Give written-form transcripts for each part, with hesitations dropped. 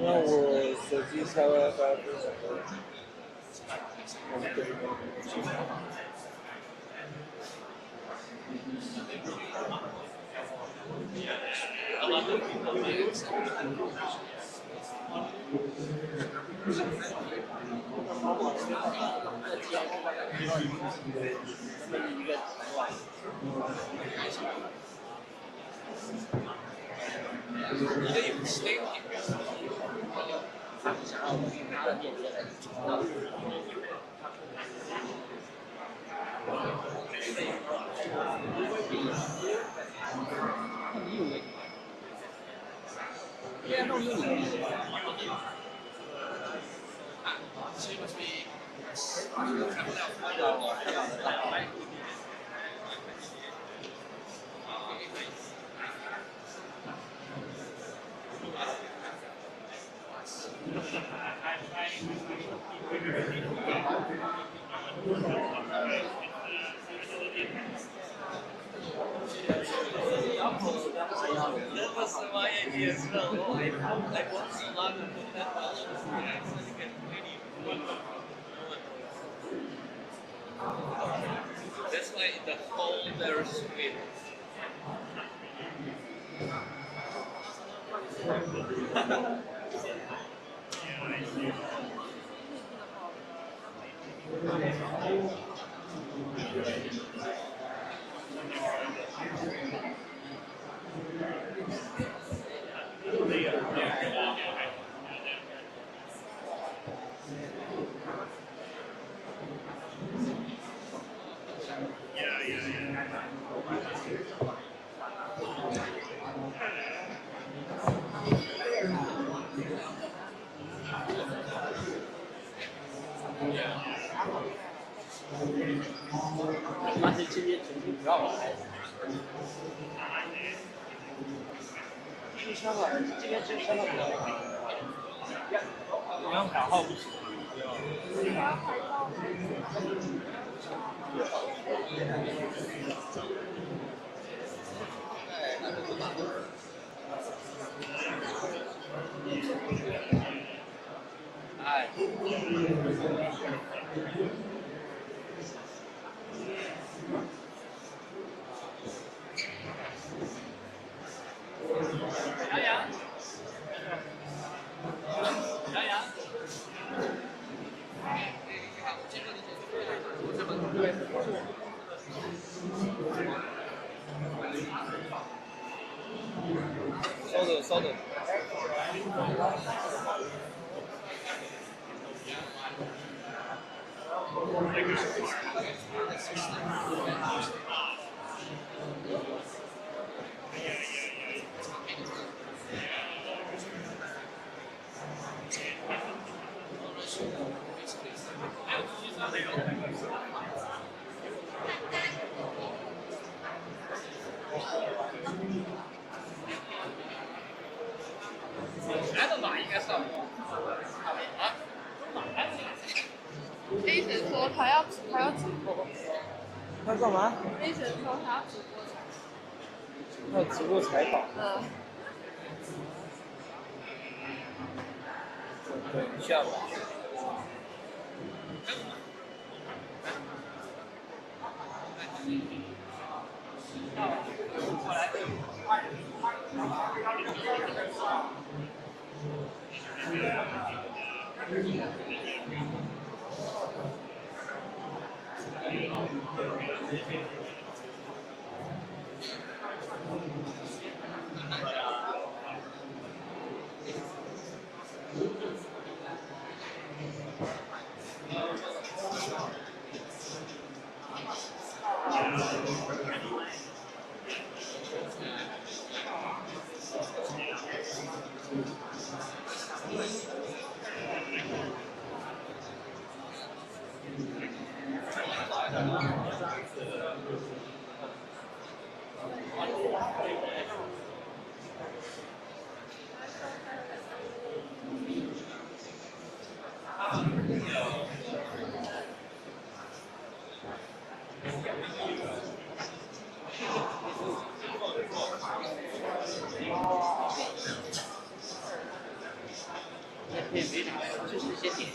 那我手机插 WiFi 不是很多。That's like the whole their sweet.但是这些成绩不让我来。智商啊，这边智商的比较高。银行卡号不行。哎。杨洋，杨洋。稍等，稍等。来的马应该是啊。A 神说他要直播，他干嘛？ A 神说他要直播采他要直播采访。等一下吧。也没啥，就是一些点心。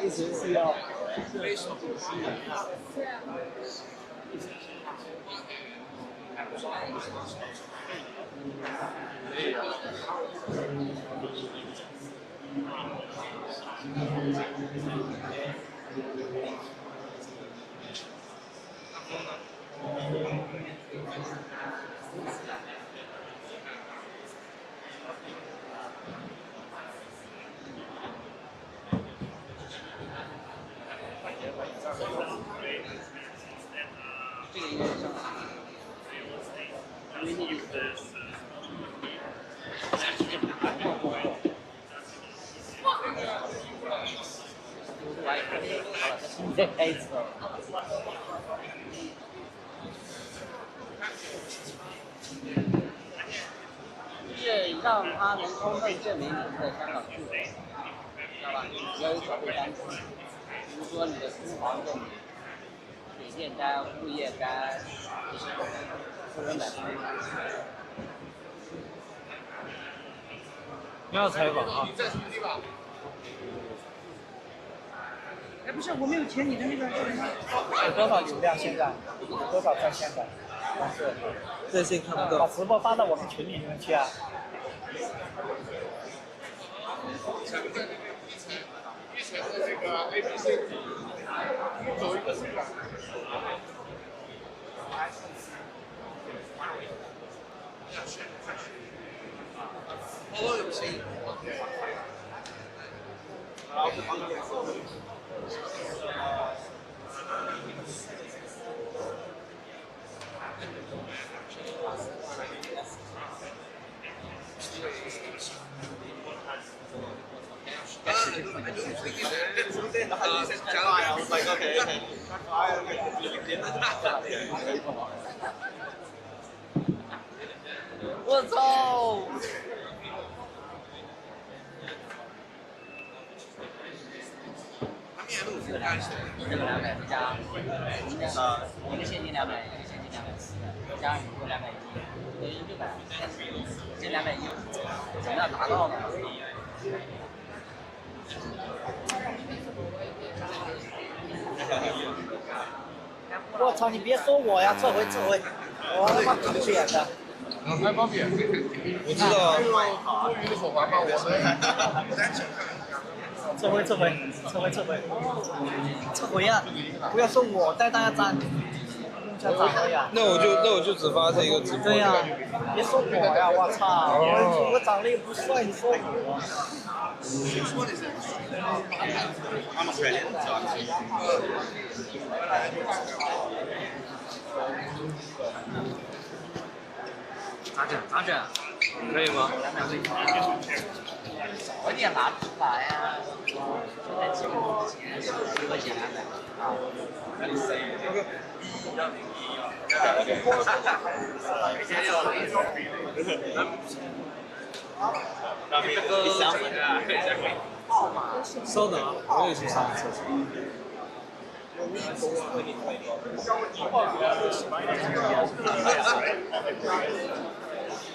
一直是要。这个应该是上海。因为那个你再开一次。就是让他能充分证明你是在香港住的，知道吧？只要有小费单子，比如说你的租房证明、水电单、物业单，或者买房。不要采访啊！哎，不是，我没有填你的那个。有多少流量现在？有多少在线的？在线看不把到。直播发到我们群里面去啊！一层的这个 ABC， 走一个是吧？哦，有行。好，这方面。我操！这个200加，一个现金200，一个现金240，加上你给我210，等于600，这210，怎么样达到呢？我操！你别说我呀，这回，我他妈挺脸的。还方便。我知道。多余的手环吗？我们单程看。撤回呀！不要说我带大家攒，用下攒了呀。那我就只发这一个直播。对呀，别说我呀！我操！我长得又不帅，你说我？咋整？可以吗？早点拿出来呀！现在几个钱，10块钱200啊。稍等啊，我也去上个厕所。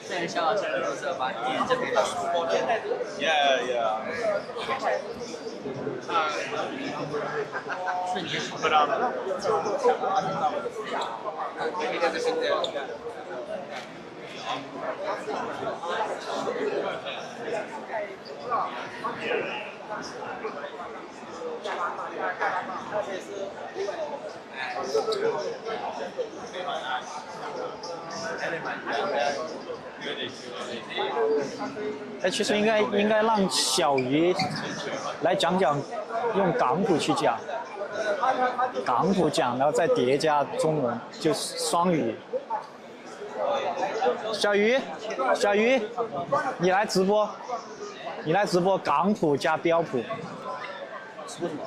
这人香港这人都是把脸这边的。瞬间不到的。哎，其实应该让小鱼来讲用港普去讲，港普讲，然后再叠加中文，就是双语。小鱼，小鱼，你来直播，你来直播港普加标普，直播什么？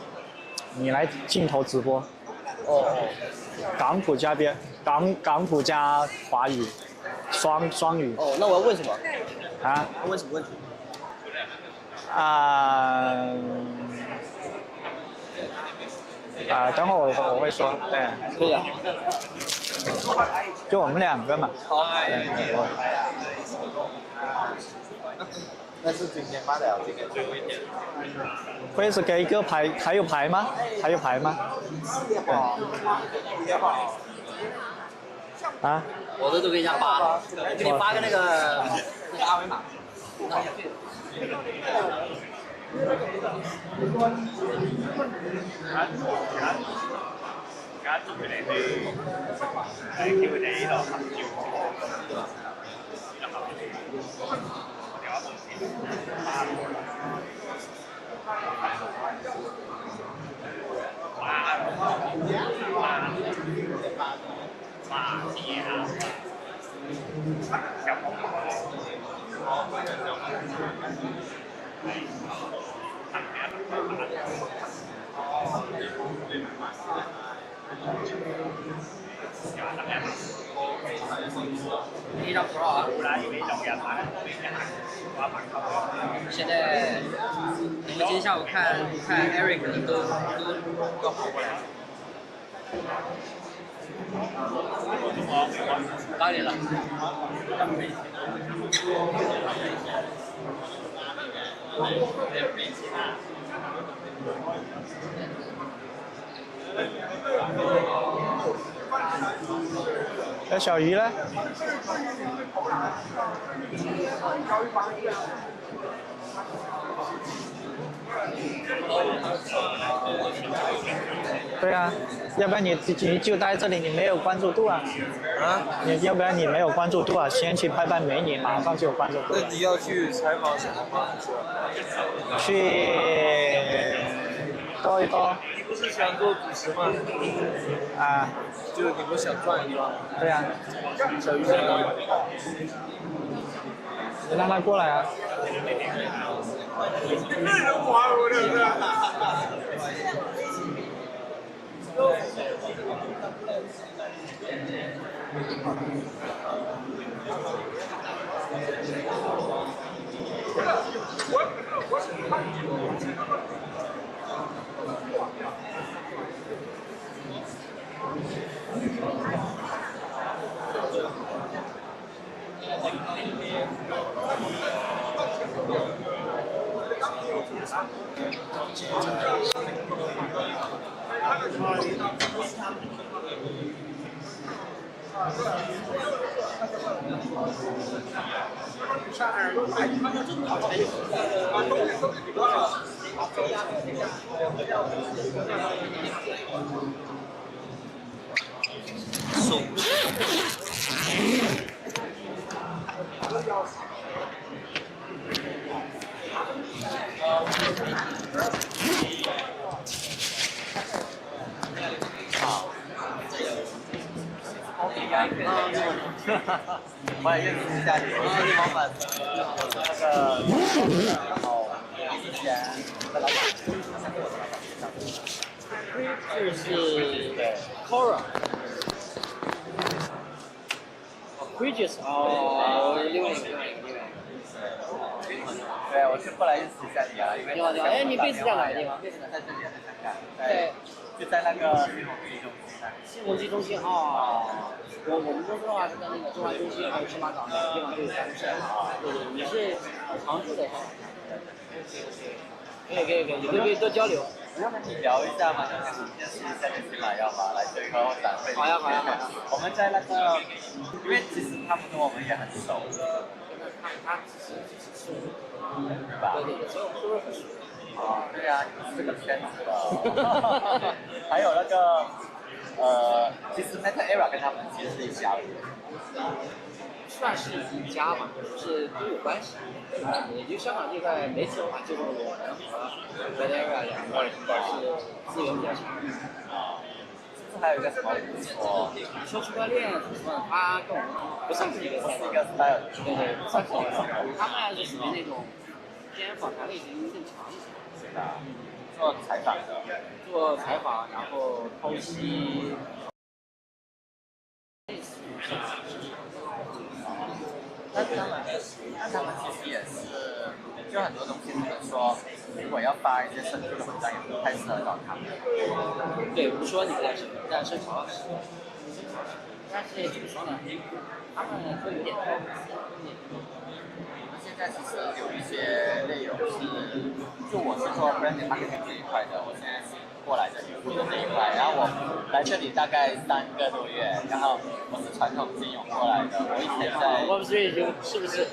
你来镜头直播。哦，港普加港普加华语，双语。哦，那我要问什么？啊？要问什么问题？等会我会说，对。可以啊。就我们2个嘛。好。那是今天发的，今天最后一天。会是给一个牌，还有牌吗？还有牌吗？啊？我这都给你发，给你发个那个二维码。叫佢哋去，叫佢哋呢度合照，呢度合照，電話報紙。一张 Pro 啊。现在我们今天下午看 Eric 都跑过来了。哪里了？那小鱼呢？对啊，要不然你就待这里，你没有关注度啊。啊？你要不然你没有关注度啊，先去拍拍美女，马上就有关注度。那你要去采访什么吗？去多一多。你不是想做主持吗？啊。就是你不想赚一万？对呀。小鱼在哪里？你让他过来啊。我也认识一下你，我是老板，我是那个，然后之前的老板，就是 Cora。Bridges 哦，另外一个。对，我是过来认识一下你啊，因为你好，哎，你贝斯在哪个地方？贝斯在这里，在香港。对，就在那个新鸿基中心啊。我们公司的话是在那个中华中心还有青马港两个地方都有办公室啊。对对，你是常驻的哈。可以，你可以多交流。要不你聊一下嘛，就是今天试一下你喜马要吗？来这一块我展会。好呀。我们在那个，因为其实他们跟我们也很熟。他只是对吧？对，所以我们都是很熟。啊，对呀，你是这个圈子的。还有那个。其实 Meta-Era 跟他们其实是一家的，算是一家嘛，是都有关系。也就香港这块媒体的话，就是我们和 Meta-Era 两个是资源比较强。是还有一个什么我说区块链什么，它跟我们不算是一个 style， 对对，不算是一个 style， 他们还是属于那种偏访谈类型更强一些。是的，做采访的，做采访，然后剖析。那他们其实也是，就很多东西他们说，如果要发一些深度的文章，也不太适合找他们。对，不说你在生潮老师，但是怎么说呢？他们会有点多。我们现在其实有一些内容是，就我是做 branding marketing 这一块的，我现在是过来的服务的这一块，然后我来这里大概3个多月，然后我是传统金融过来的，我以前在，我不是是不是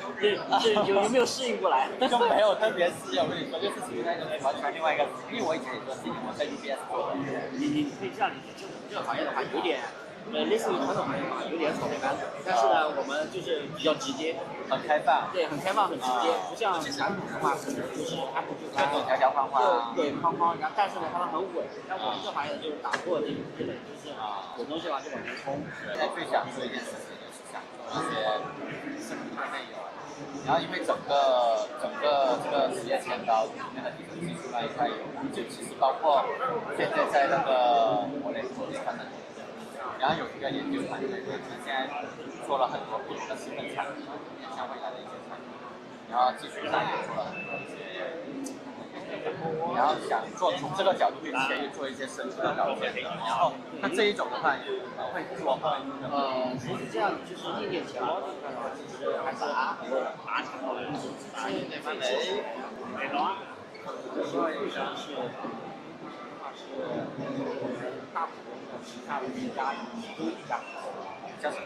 有没有适应过来？就没有特别适应，我跟你说，就是属于那种完全另外一个，因为我以前也做金融，我在 UBS 做的。你可以这样理解，就我们这个行业的话，有点类似于传统行业嘛，有点草莓班子，但是呢，我们就是比较直接，很开放。对，很开放，很直接，不像传统的话，可能就是他们就条条框框，对框框，然后但是呢，他们很稳。像我们这行业就是打破这种壁垒，就是有东西吧就往前冲。现在最想做一件事情就是想做一些生态内容，然后因为整个这个职业前导里面的底层技术那一块有，就其实包括现在在那个国内看的。然后有一个研究团队，他们现在做了很多不同的新的产品，面向未来的一些产品，然后技术上也做了很多一些，然后想从这个角度去切入做一些深度的了解的。然后那这一种的话，会做吗？其实这样就是硬件钱包这一块的话，其实还是很多大厂的人是最支持的。所以像是大普通的旗下的一家叫什么？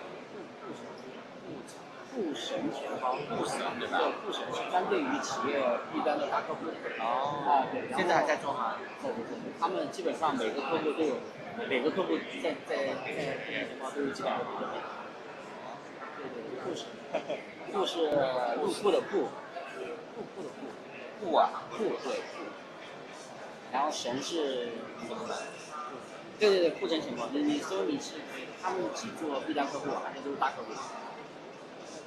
布神钱包，布神对吧？对，布神是针对于企业 B 端的大客户。对。现在还在做吗？在。他们基本上每个客户都有，每个客户在布神钱包都有几百个。对，布神，布是入库的布，布啊，布对布。然后神是对，布神钱包，你说你是他们只做 B 端客户，还是都是大客户？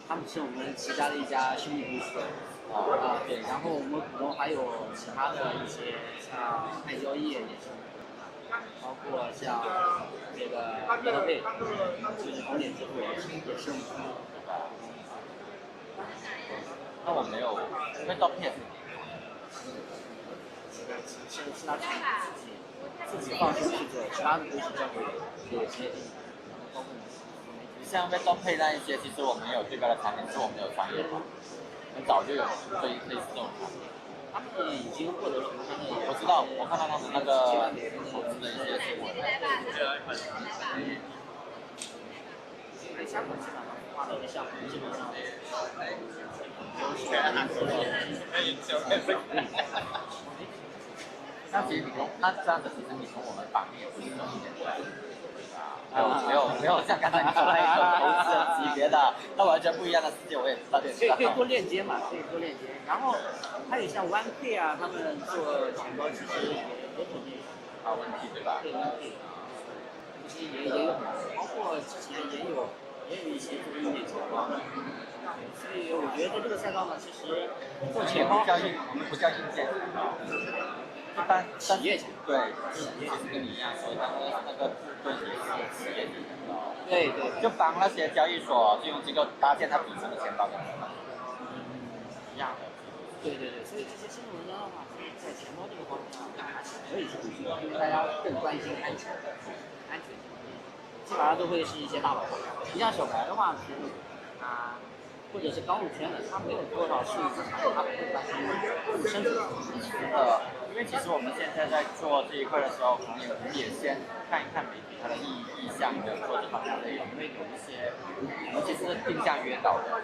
他们是我们旗下的一家兄弟公司。对，然后我们股东还有其他的一些，像爱交易也是，包括像这个比特币，就是红点支付也是我们的。那我没有，因为照片。是他自己放心去做，其他的都是交给企业经理。像 Red Pay 那一些，其实我们有对标的产品，是我们有商业化，很早就有类似这种产品。他们已经获得了我知道，我看到他们那个投资的一些新闻。在香港市场上发的项目基本上那其实那这样子，其实你从我们榜也不是很简单。没有像刚才你说那一种投资级别的，那完全不一样的世界，我也知道。可以多链接嘛，可以多链接。然后还有像 OnePay 啊，他们做钱包其实也很问题对吧？对 OnePay，其实也有，包括之前也有一些做硬件钱包的。所以我觉得这个赛道呢，其实做钱包我们不叫硬件，一般企业钱包。对，其实跟你一样，所以那个部分也是企业底层的。对，就帮那些交易所、金融机构搭建它底层的钱包的一样的。对，所以这些新闻文章的话，在钱包这个方面啊，还是可以去读的，因为大家更关心安全，基本上都会是一些大佬。你像小白的话，其实或者是刚入圈的，他没有多少数字资产，他不会关心更深层的。因为其实我们现在在做这一块的时候，可能也先看一看媒体它的意向的做这方面的内容，因为有一些，尤其是定向约导的，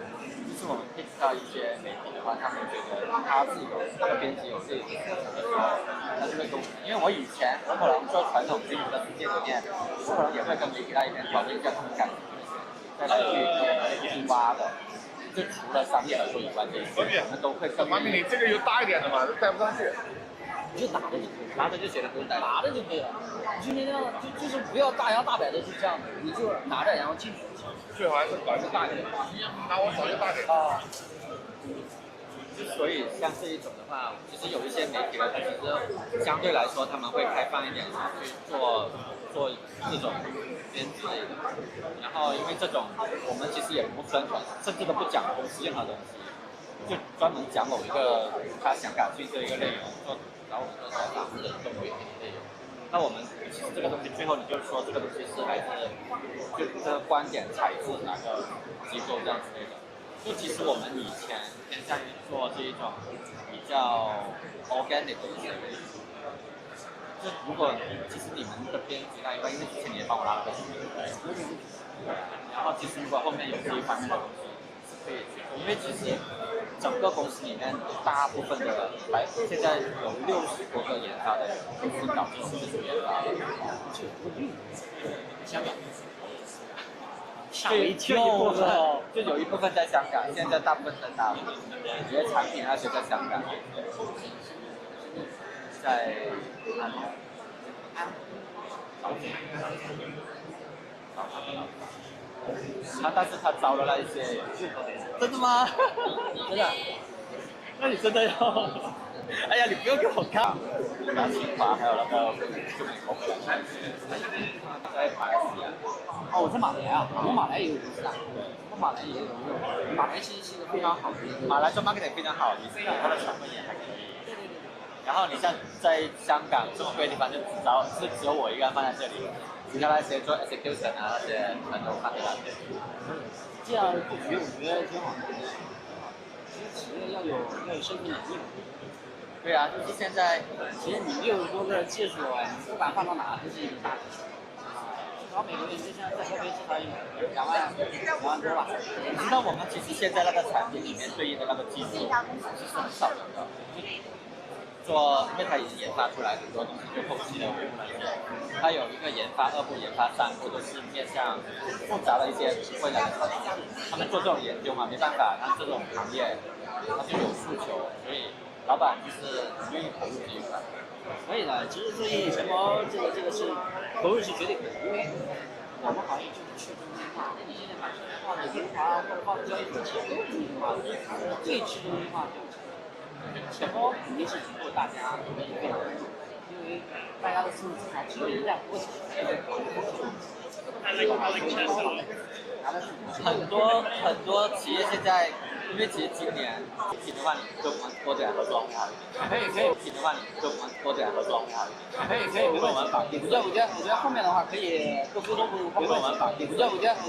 就是我们可以知道一些媒体的话，他们觉得他自己那个编辑有自己的需求的时候，他就会跟我，因为我以前可能做传统金融的世界里面，我可能也会跟媒体那一边讨论一下他们感兴趣的再来去挖的。就除了商业合作以外，这些我们都会更。王明，你这个有大一点的嘛，带不上去。你就拿着就可以，拿着就写的不用带，拿着就可以了。你就那样，就是不要大摇大摆的，是这样的，你就拿着然后进去。最好还是搞一个大一点，拿我手就大点。啊。所以像这一种的话，其实有一些媒体呢，它其实相对来说他们会开放一点去做这种编之类的。然后因为这种我们其实也不宣传，甚至都不讲公司任何东西，就专门讲某一个他想感兴趣的一个内容，然后我们的采访或者中国语的内容。那我们其实这个东西最后你就说这个东西是来自就这个观点采自哪个机构这样之类的。就其实我们以前偏向于做这一种比较 organic 的一些内容。就如果其实你们的编辑那一块，因为之前你也帮我拉了个群，然后其实如果后面有这一方面的东西是可以去做，因为其实整个公司里面大部分的现在有60多个研发的人都是搞技术研发的，香港。吓我一跳啊！就有一部分在香港，现在大部分在大陆，有些产品那些在香港，在但是他招了那一些，真的吗？真的？那你真的要？哎呀，你不用给我看。然后清华还有那个就美国在马来西亚。哦，我在马来啊，我马来也有公司啊，我马来也有，马来其实是一个非常好的一个。马来做 marketing 非常好，你这个它的成本也还可以。然后你像在香港这么贵的地方，就只有我一个人放在这里，其他那些做 execution 啊那些全都放在那里。这样布局我觉得挺好的。其实企业要有生存能力。对啊，就是现在，其实你60多个技术，你不管放到哪都是一笔大钱。至少每个月就像在合肥至少有2万多吧。你知道我们其实现在那个产品里面对应的那个技术是很少的，因为它已经研发出来很多东西，就后期的维护那些，它有一个研发2部、研发3部，都是面向复杂的一些未来的产品。他们做这种研究嘛，没办法，那这种行业它就有诉求，所以老板就是愿意投入这一块。所以呢，其实注意什么这个是投入是绝对可以，因为我们行业就是去中心化，你现在把中心化的银行或者放交易所其实都是中心化的，最去中心化就是钱包肯定是足够大家免费的，因为大家的数字资产只有一旦活起来，很多企业现在，因为其实今年提的话，你跟我们多点合作会好一点。可以提的话，你跟我们多点合作会好一点。可以，没问题。我觉得后面的话可以多沟通，包括我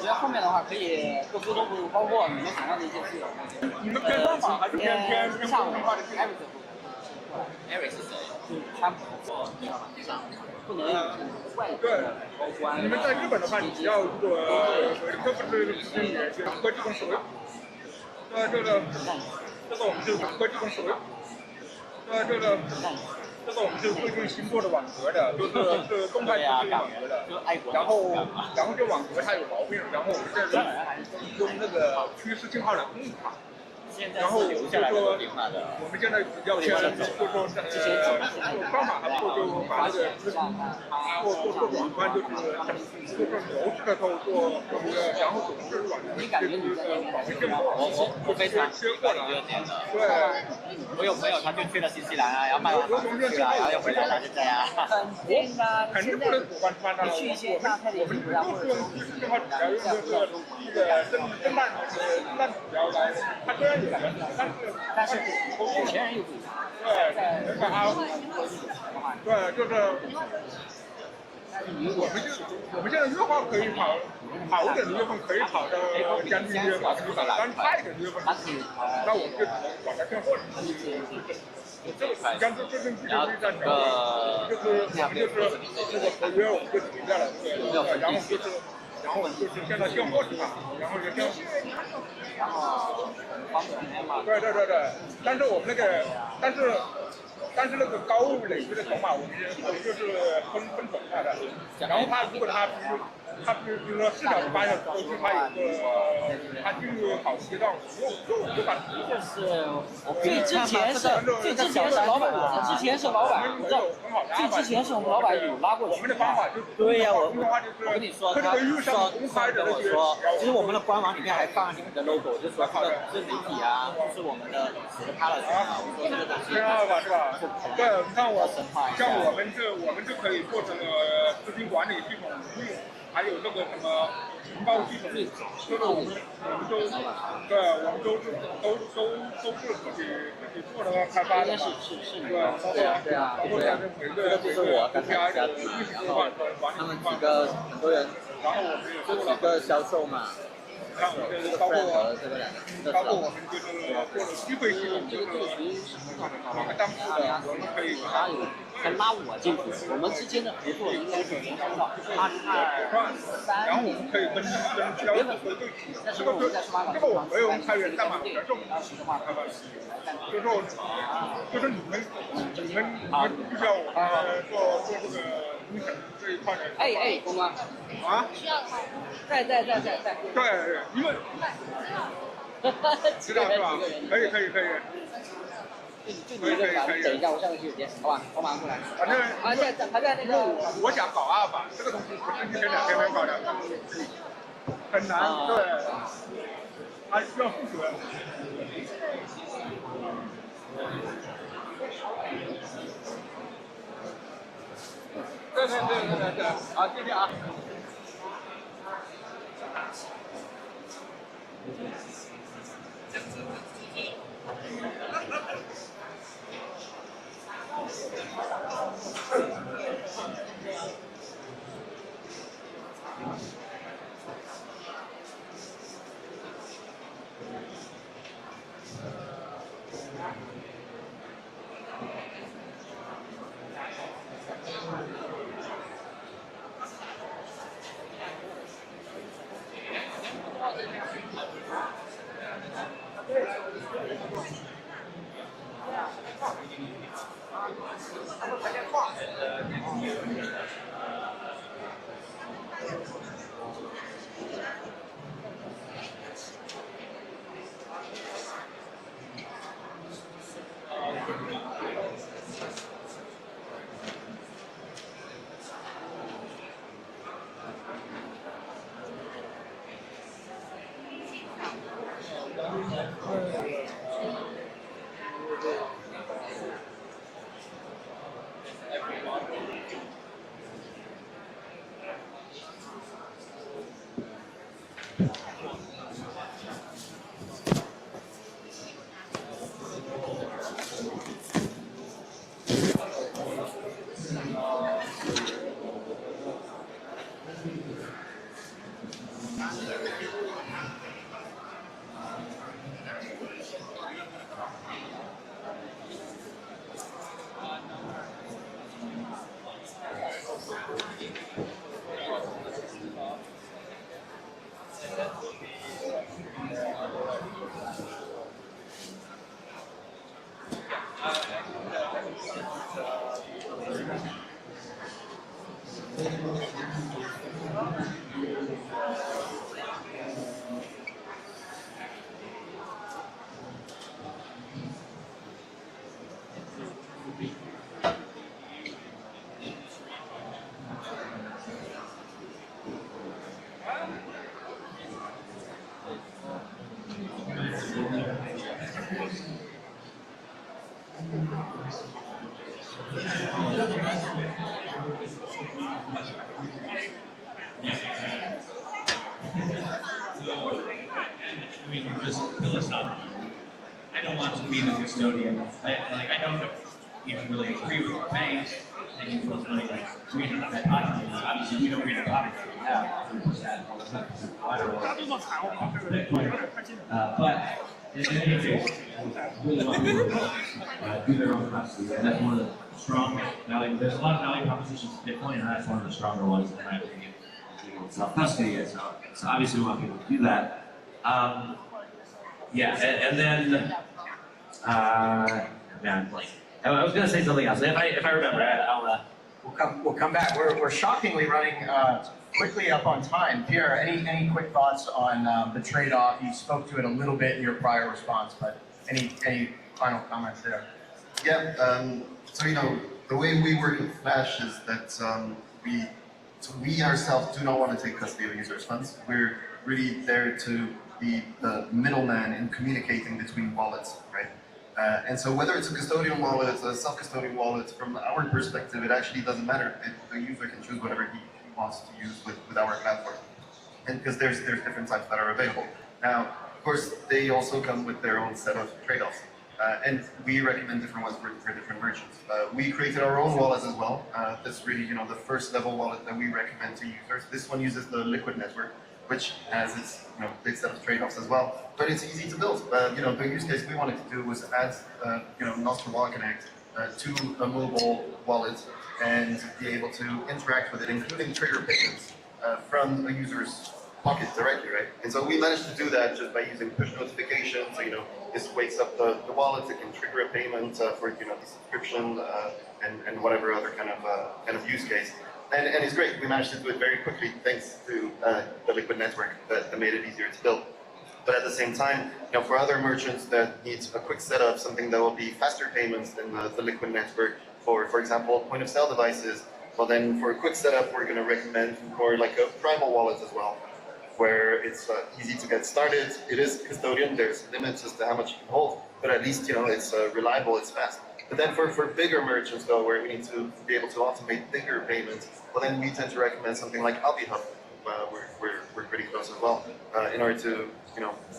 觉得后面的话可以多沟通，包括你们想要的一些自由。你们偏方法还是偏上午Eric 是谁？他不能外对，你们在日本的话，你要如果这不是科技公司为主，这个我们是科技公司为主，这个我们是最近新做的网格的，是动态数据网格的，然后这网格它有毛病，然后我们现在用那个趋势信号来控制它。然后我就说，我们现在比较偏，就说方法还不够，就把那个做网关，就是流式的头做然后总是软的，我非常缺货的，对，我有朋友他就去了新西兰啊，然后卖完房子去了，然后又回来了，就这样。肯定不能主观判断了，我们不用信号指标，用这个震荡指标来，它虽然有。但是有钱人又不一样。对，就是我们现在月化可以跑一点的月份可以跑到将近100%，但差一点的月份，那我们就只能把它骗货了。像这阵比特币在调整，就是我们就是那个合约我们就停下来，然后就是现在现货市场，然后就现。对，但是我们那个，但是但是那个高累积的筹码，我们就是分准它的。然后它如果比如说4小时8小时周期，它有个它进入好阶段，就把最之前是老板，之前是老板，我知道，最之前是我们老板有拉过去。我们的方法就是对呀，我跟你说，他说公开跟我说，其实我们的官网里面还放了你们的 logo，就说这个是媒体啊，就是我们的几个 partner 啊，我说这个东西。是吧？对，你看像我们就可以做这个资金管理系统运用，还有这个什么情报系统，就是我们都是自己做的开发的嘛。对啊，包括像每个就是我刚才讲的，然后他们几个很多人，然后我们也就几个销售嘛。看我这个包括我们就是做的机会系统，就是每个当铺的我们可以还拉我进去，我们之间的合作应该是从然后我们可以跟销售做对齐。这个我没有参与代码的这种的话，他们就是你们必须要我们做这个工程这一块的。公关啊？需要他。在。对，因为知道是吧？可以。就你一个人，等一下，我下面去有件，好吧？我马上过来。反正还在那个。我想搞阿尔法，这个东西不是1天2天能搞的，很难。对，还需要复学。对，好，谢谢啊。I don't want to be the custodian. I don't even really agree with the banks. And you feel like we have that obviously we don't read the copy. But in any case, really want people to do their own custody. And that's one of the strong value. There's a lot of value propositions to Bitcoin, and that's one of the stronger ones in my opinion. Self-custody is. So obviously we want people to do that. Yeah, and then, man, blank. I was going to say something else. If I remember, I'll. We'll come back. We're shockingly running quickly up on time. Pierre, any quick thoughts on the trade-off? You spoke to it a little bit in your prior response, but any final comments there? Yeah. So the way we work at Flash is that we ourselves do not want to take custody of users' funds. We're really there to be the middleman in communicating between wallets, right? And so whether it's a custodian wallet, a self-custodian wallet, from our perspective, it actually doesn't matter. The user can choose whatever he wants to use with our platform. And because there's different types that are available. Now, of course, they also come with their own set of trade-offs. And we recommend different ones for different merchants. We created our own wallet as well. That's really, the first level wallet that we recommend to users. This one uses the Liquid network, which has its big set of trade-offs as well. But it's easy to build. The use case we wanted to do was add Nostr Wallet Connect to a mobile wallet and be able to interact with it, including trigger payments from a user's pocket directly, right? And so we managed to do that just by using push notifications. So this wakes up the wallet, it can trigger a payment for the subscription and whatever other kind of use case. And it's great. We managed to do it very quickly thanks to the Liquid network that made it easier to build. But at the same time, for other merchants that need a quick setup, something that will be faster payments than the Liquid network, for example, point-of-sale devices, well then for a quick setup, we're going to recommend more like a primal wallet as well, where it's easy to get started. It is custodian. There's limits as to how much you can hold, but at least it's reliable, it's fast. But then for bigger merchants though, where we need to be able to automate bigger payments, well then we tend to recommend something like AlbiHub. We're pretty close as well. In order to,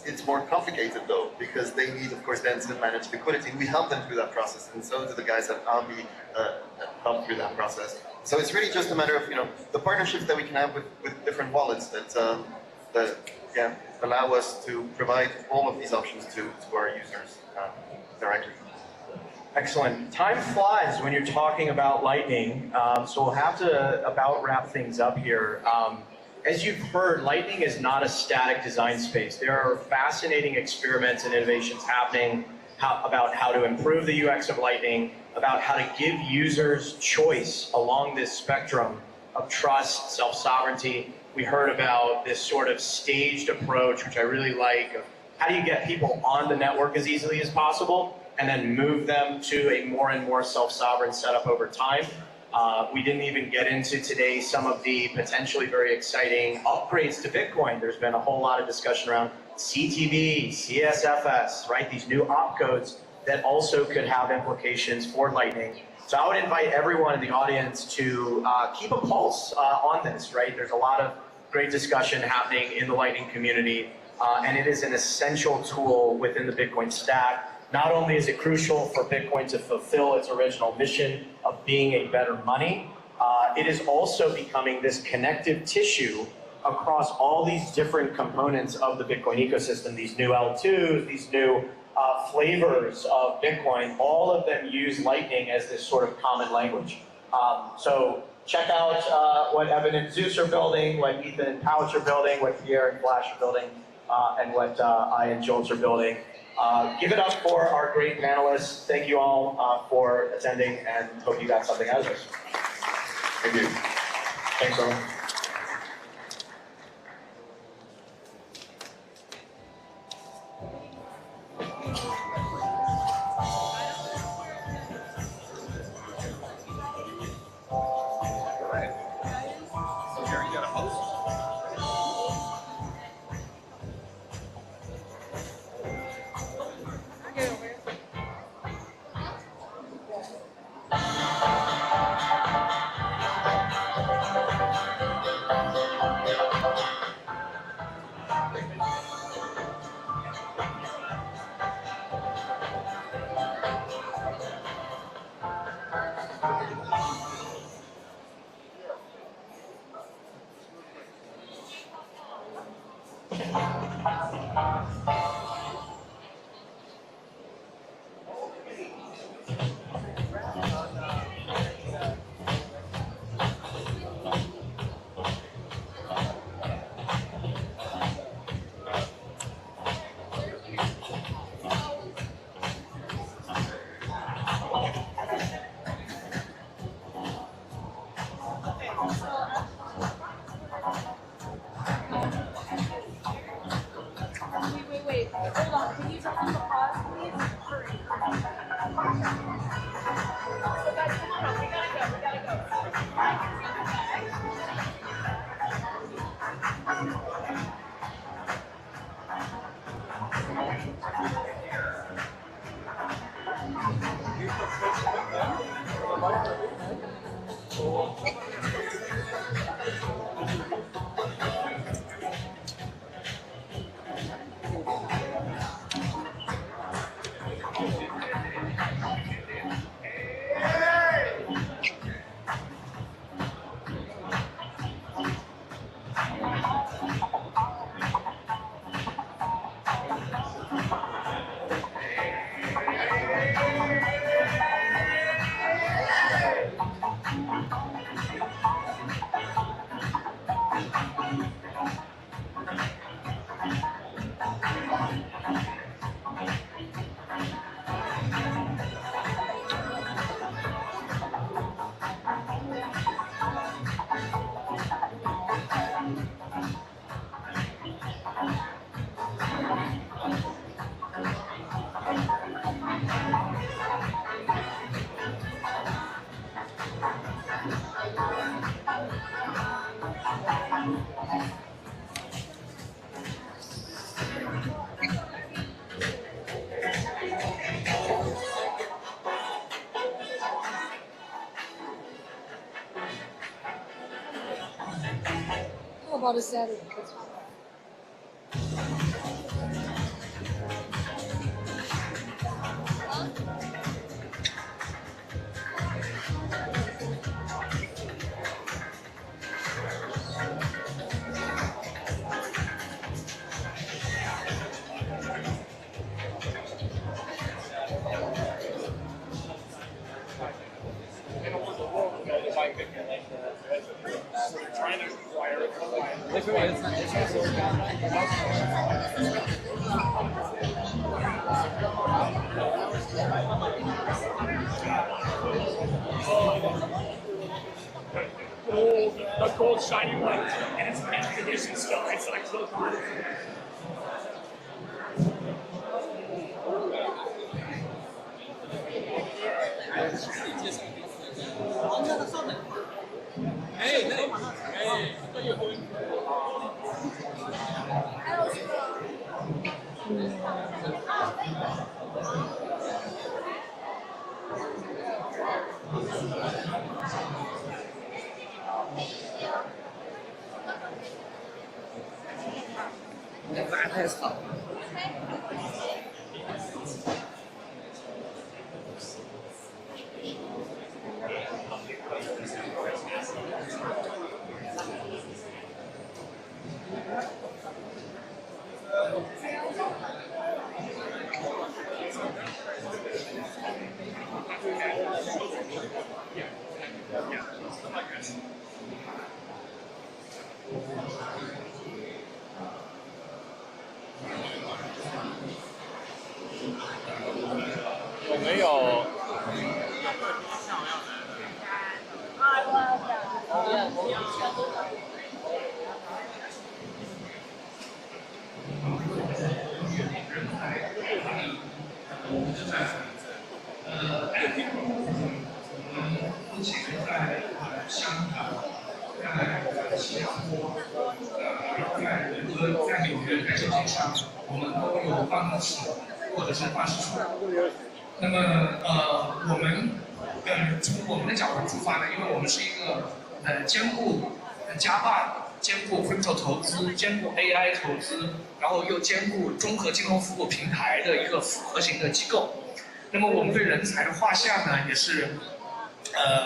it's more complicated though, because they need, of course, then to manage liquidity. We help them through that process, and so do the guys at Albi help through that process. So it's really just a matter of, the partnerships that we can have with different wallets that allow us to provide all of these options to our users directly. Excellent. Time flies when you're talking about Lightning, so we'll have to about wrap things up here. As you've heard, Lightning is not a static design space. There are fascinating experiments and innovations happening about how to improve the UX of Lightning, about how to give users choice along this spectrum of trust, self-sovereignty. We heard about this sort of staged approach, which I really like, of how do you get people on the network as easily as possible and then move them to a more and more self-sovereign setup over time. We didn't even get into today some of the potentially very exciting upgrades to Bitcoin. There's been a whole lot of discussion around CTV, CSFS, right? These new opcodes that also could have implications for Lightning. So I would invite everyone in the audience to keep a pulse on this, right? There's a lot of great discussion happening in the Lightning community, and it is an essential tool within the Bitcoin stack. Not only is it crucial for Bitcoin to fulfill its original mission of being a better money, it is also becoming this connective tissue across all these different components of the Bitcoin ecosystem, these new L2s, these new flavors of Bitcoin, all of them use Lightning as this sort of common language. So check out what Evan and Zeus are building, what Ethan and Pouch are building, what Pierre and Flash are building, and what I and Jolts are building. Give it up for our great panelists. Thank you all for attending, and hope you got something out of this. Thank you. Thanks, all. How about a Saturday? The gold shiny white, and it's mint condition still. It's like so good.从我们的角度出发呢，因为我们是一个兼顾家办、兼顾 crypto 投资、兼顾 AI 投资，然后又兼顾综合金融服务平台的一个复合型的机构。那么我们对人才的画像呢，也是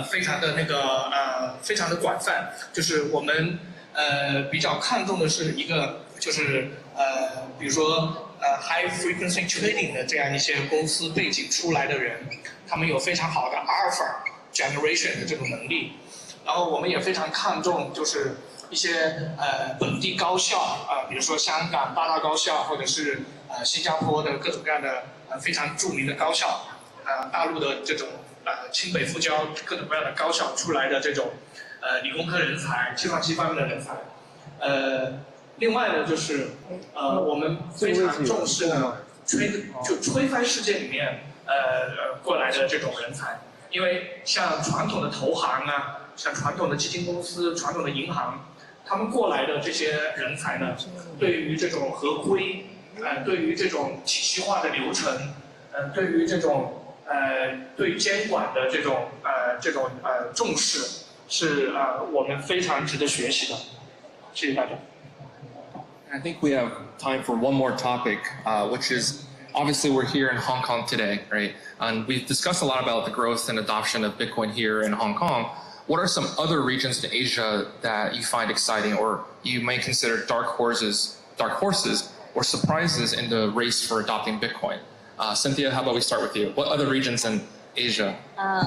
非常的非常的广泛，就是我们比较看重的是一个就是比如说high frequency trading 的这样一些公司背景出来的人，他们有非常好的 alpha generation 的这种能力，然后我们也非常看重就是一些本地高校比如说香港八大高校，或者是新加坡的各种各样的非常著名的高校，大陆的这种清北复交各种各样的高校出来的这种理工科人才、计算机方面的人才，另外呢就是我们非常重视呢推翻世界里面过来的这种人才，因为像传统的投行啊，像传统的基金公司、传统的银行，他们过来的这些人才呢，对于这种合规，对于这种体系化的流程，对于这种对监管的这种重视，是我们非常值得学习的。谢谢大家。I think we have time for one more topic, which is obviously we're here in Hong Kong today, right? And we've discussed a lot about the growth and adoption of Bitcoin here in Hong Kong. What are some other regions in Asia that you find exciting, or you may consider dark horses, or surprises in the race for adopting Bitcoin? Cynthia, how about we start with you? What other regions in Asia?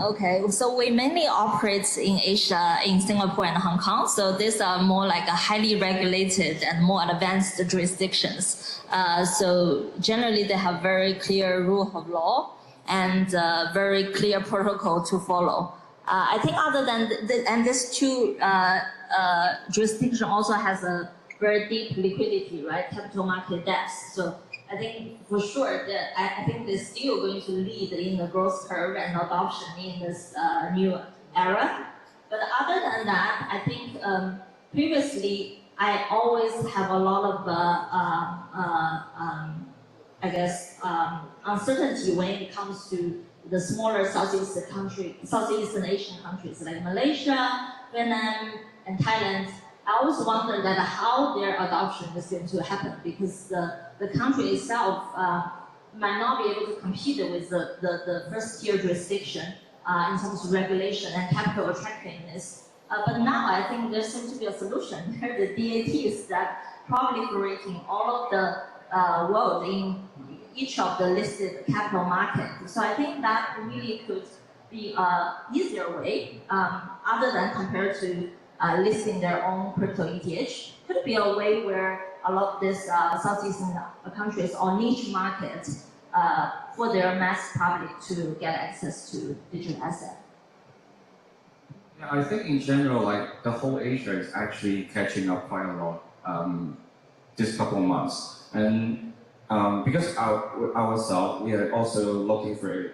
Okay, so we mainly operate in Asia, in Singapore and Hong Kong. So these are more like a highly regulated and more advanced jurisdictions. So generally they have very clear rule of law and very clear protocol to follow. I think other than and these two jurisdiction also has a very deep liquidity, right? Capital market depth. So I think for sure that I think they're still going to lead in the growth curve and adoption in this new era. But other than that, I think previously I always have a lot of I guess uncertainty when it comes to the smaller Southeast Asian countries like Malaysia, Vietnam, and Thailand. I always wonder that how their adoption is going to happen because the country itself might not be able to compete with the first tier jurisdiction in terms of regulation and capital attractiveness. But now I think there seems to be a solution. The DATs that proliferating all of the world in each of the listed capital markets. So I think that really could be an easier way, other than compared to listing their own crypto ETH. Could be a way where a lot of these Southeastern countries or niche markets for their mass public to get access to digital assets. Yeah, I think in general, like the whole Asia is actually catching up quite a lot this couple of months, and because ourselves, we are also looking for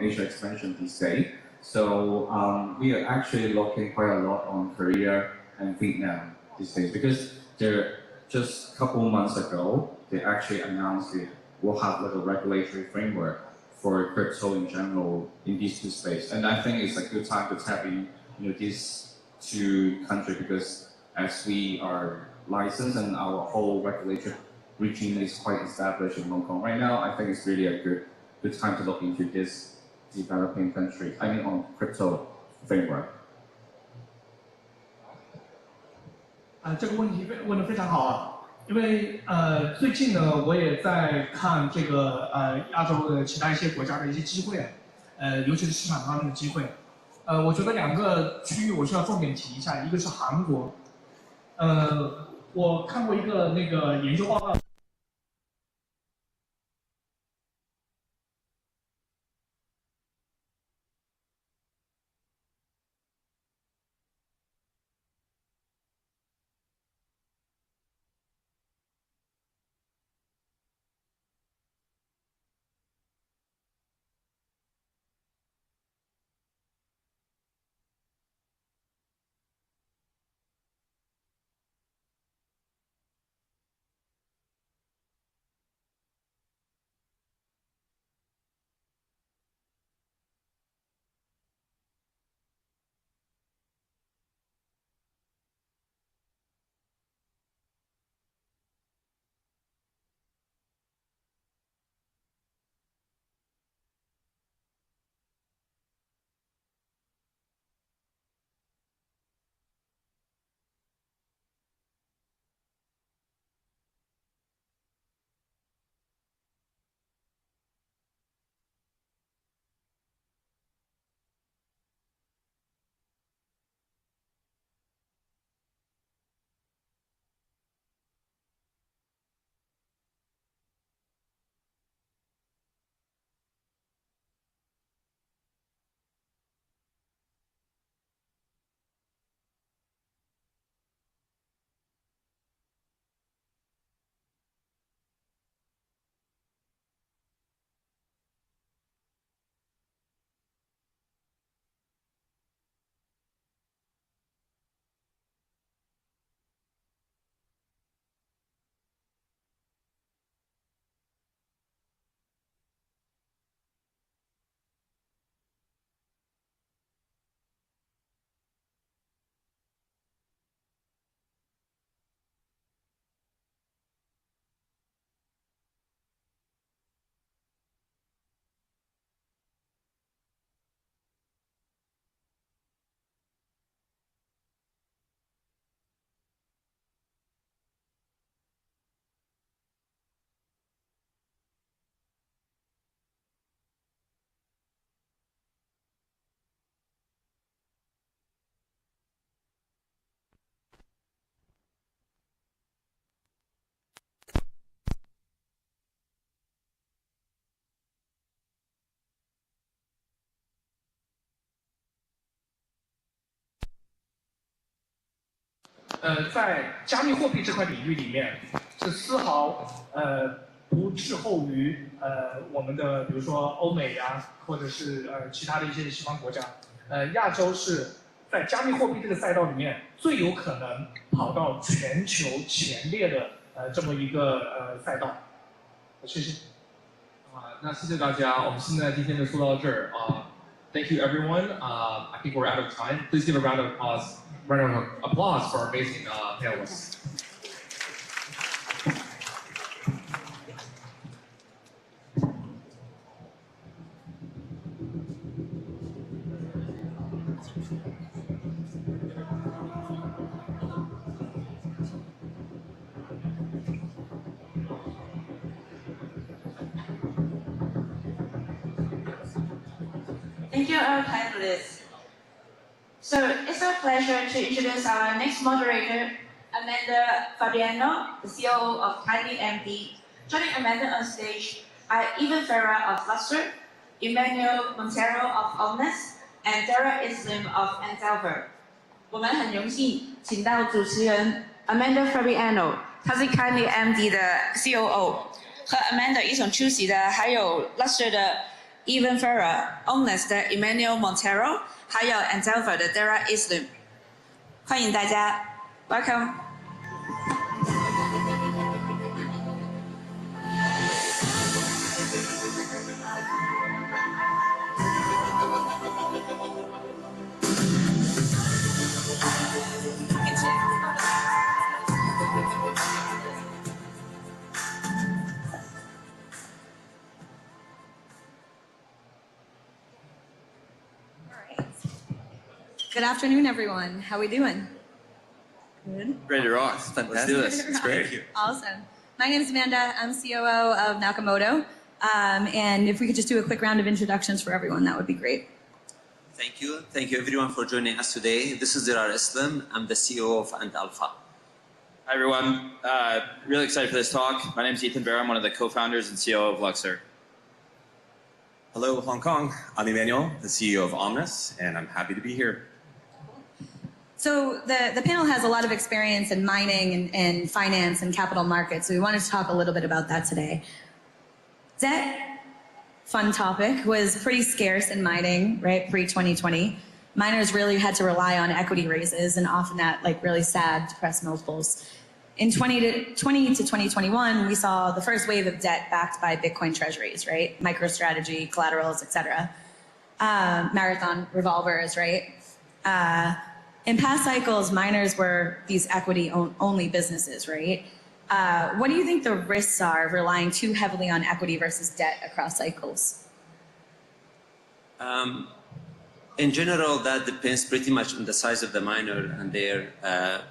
Asia expansion these days. So we are actually looking quite a lot on Korea and Vietnam these days because they're just a couple of months ago they actually announced it will have like a regulatory framework for crypto in general in these two states, and I think it's a good time to tap in these two countries because as we are licensed and our whole regulatory regime is quite established in Hong Kong right now, I think it's really a good time to look into this developing country. I mean, on crypto framework. 这个问题问得非常好啊，因为最近呢，我也在看这个亚洲的其他一些国家的一些机会尤其是市场方面的机会。我觉得两个区域我需要重点提一下，一个是韩国，我看过一个那个研究报告。在加密货币这块领域里面，是丝毫不滞后于我们的，比如说欧美呀，或者是其他的一些西方国家。亚洲是在加密货币这个赛道里面最有可能跑到全球前列的这么一个赛道。谢谢。那谢谢大家，我们现在今天就说到这儿Thank you everyone. I think we're out of time. Please give a round of applause for our amazing panelists. Thank you, our panelists. So it's our pleasure to introduce our next moderator, Amanda Fabiano, the COO of Tiny MD. Joining Amanda on stage are Ivan Ferrer of Luster, Emmanuel Montero of Omnis, and Dara Islam of Endeavor. 我们很荣幸请到主持人 Amanda Fabiano， 她是 Tiny MD 的 COO， 和 Amanda 一同出席的还有 Luster 的 Evan Ferrer、Omnis 的 Emmanuel Montero， 还有 Endeavor 的 Dara Islam。欢迎大家 ，Welcome。Good afternoon, everyone. How we doing? Good. Ready to rock. Let's do this. It's great. Thank you. Awesome. My name is Amanda. I'm COO of Nakamoto. And if we could just do a quick round of introductions for everyone, that would be great. Thank you. Thank you, everyone, for joining us today. This is Dara Islam. I'm the CEO of Ant Alpha. Hi, everyone. Really excited for this talk. My name is Ethan Vera. I'm one of the co-founders and CEO of Luxor. Hello, Hong Kong. I'm Emmanuel, the CEO of Omnis, and I'm happy to be here. So the panel has a lot of experience in mining and finance and capital markets. So we wanted to talk a little bit about that today. Debt, fun topic, was pretty scarce in mining, right, pre-2020. Miners really had to rely on equity raises and often at like really sad, depressed multiples. In 2020 to 2021, we saw the first wave of debt backed by Bitcoin treasuries, right? MicroStrategy, collaterals, et cetera. Marathon revolvers, right? In past cycles, miners were these equity-only businesses, right? What do you think the risks are of relying too heavily on equity versus debt across cycles? In general, that depends pretty much on the size of the miner and their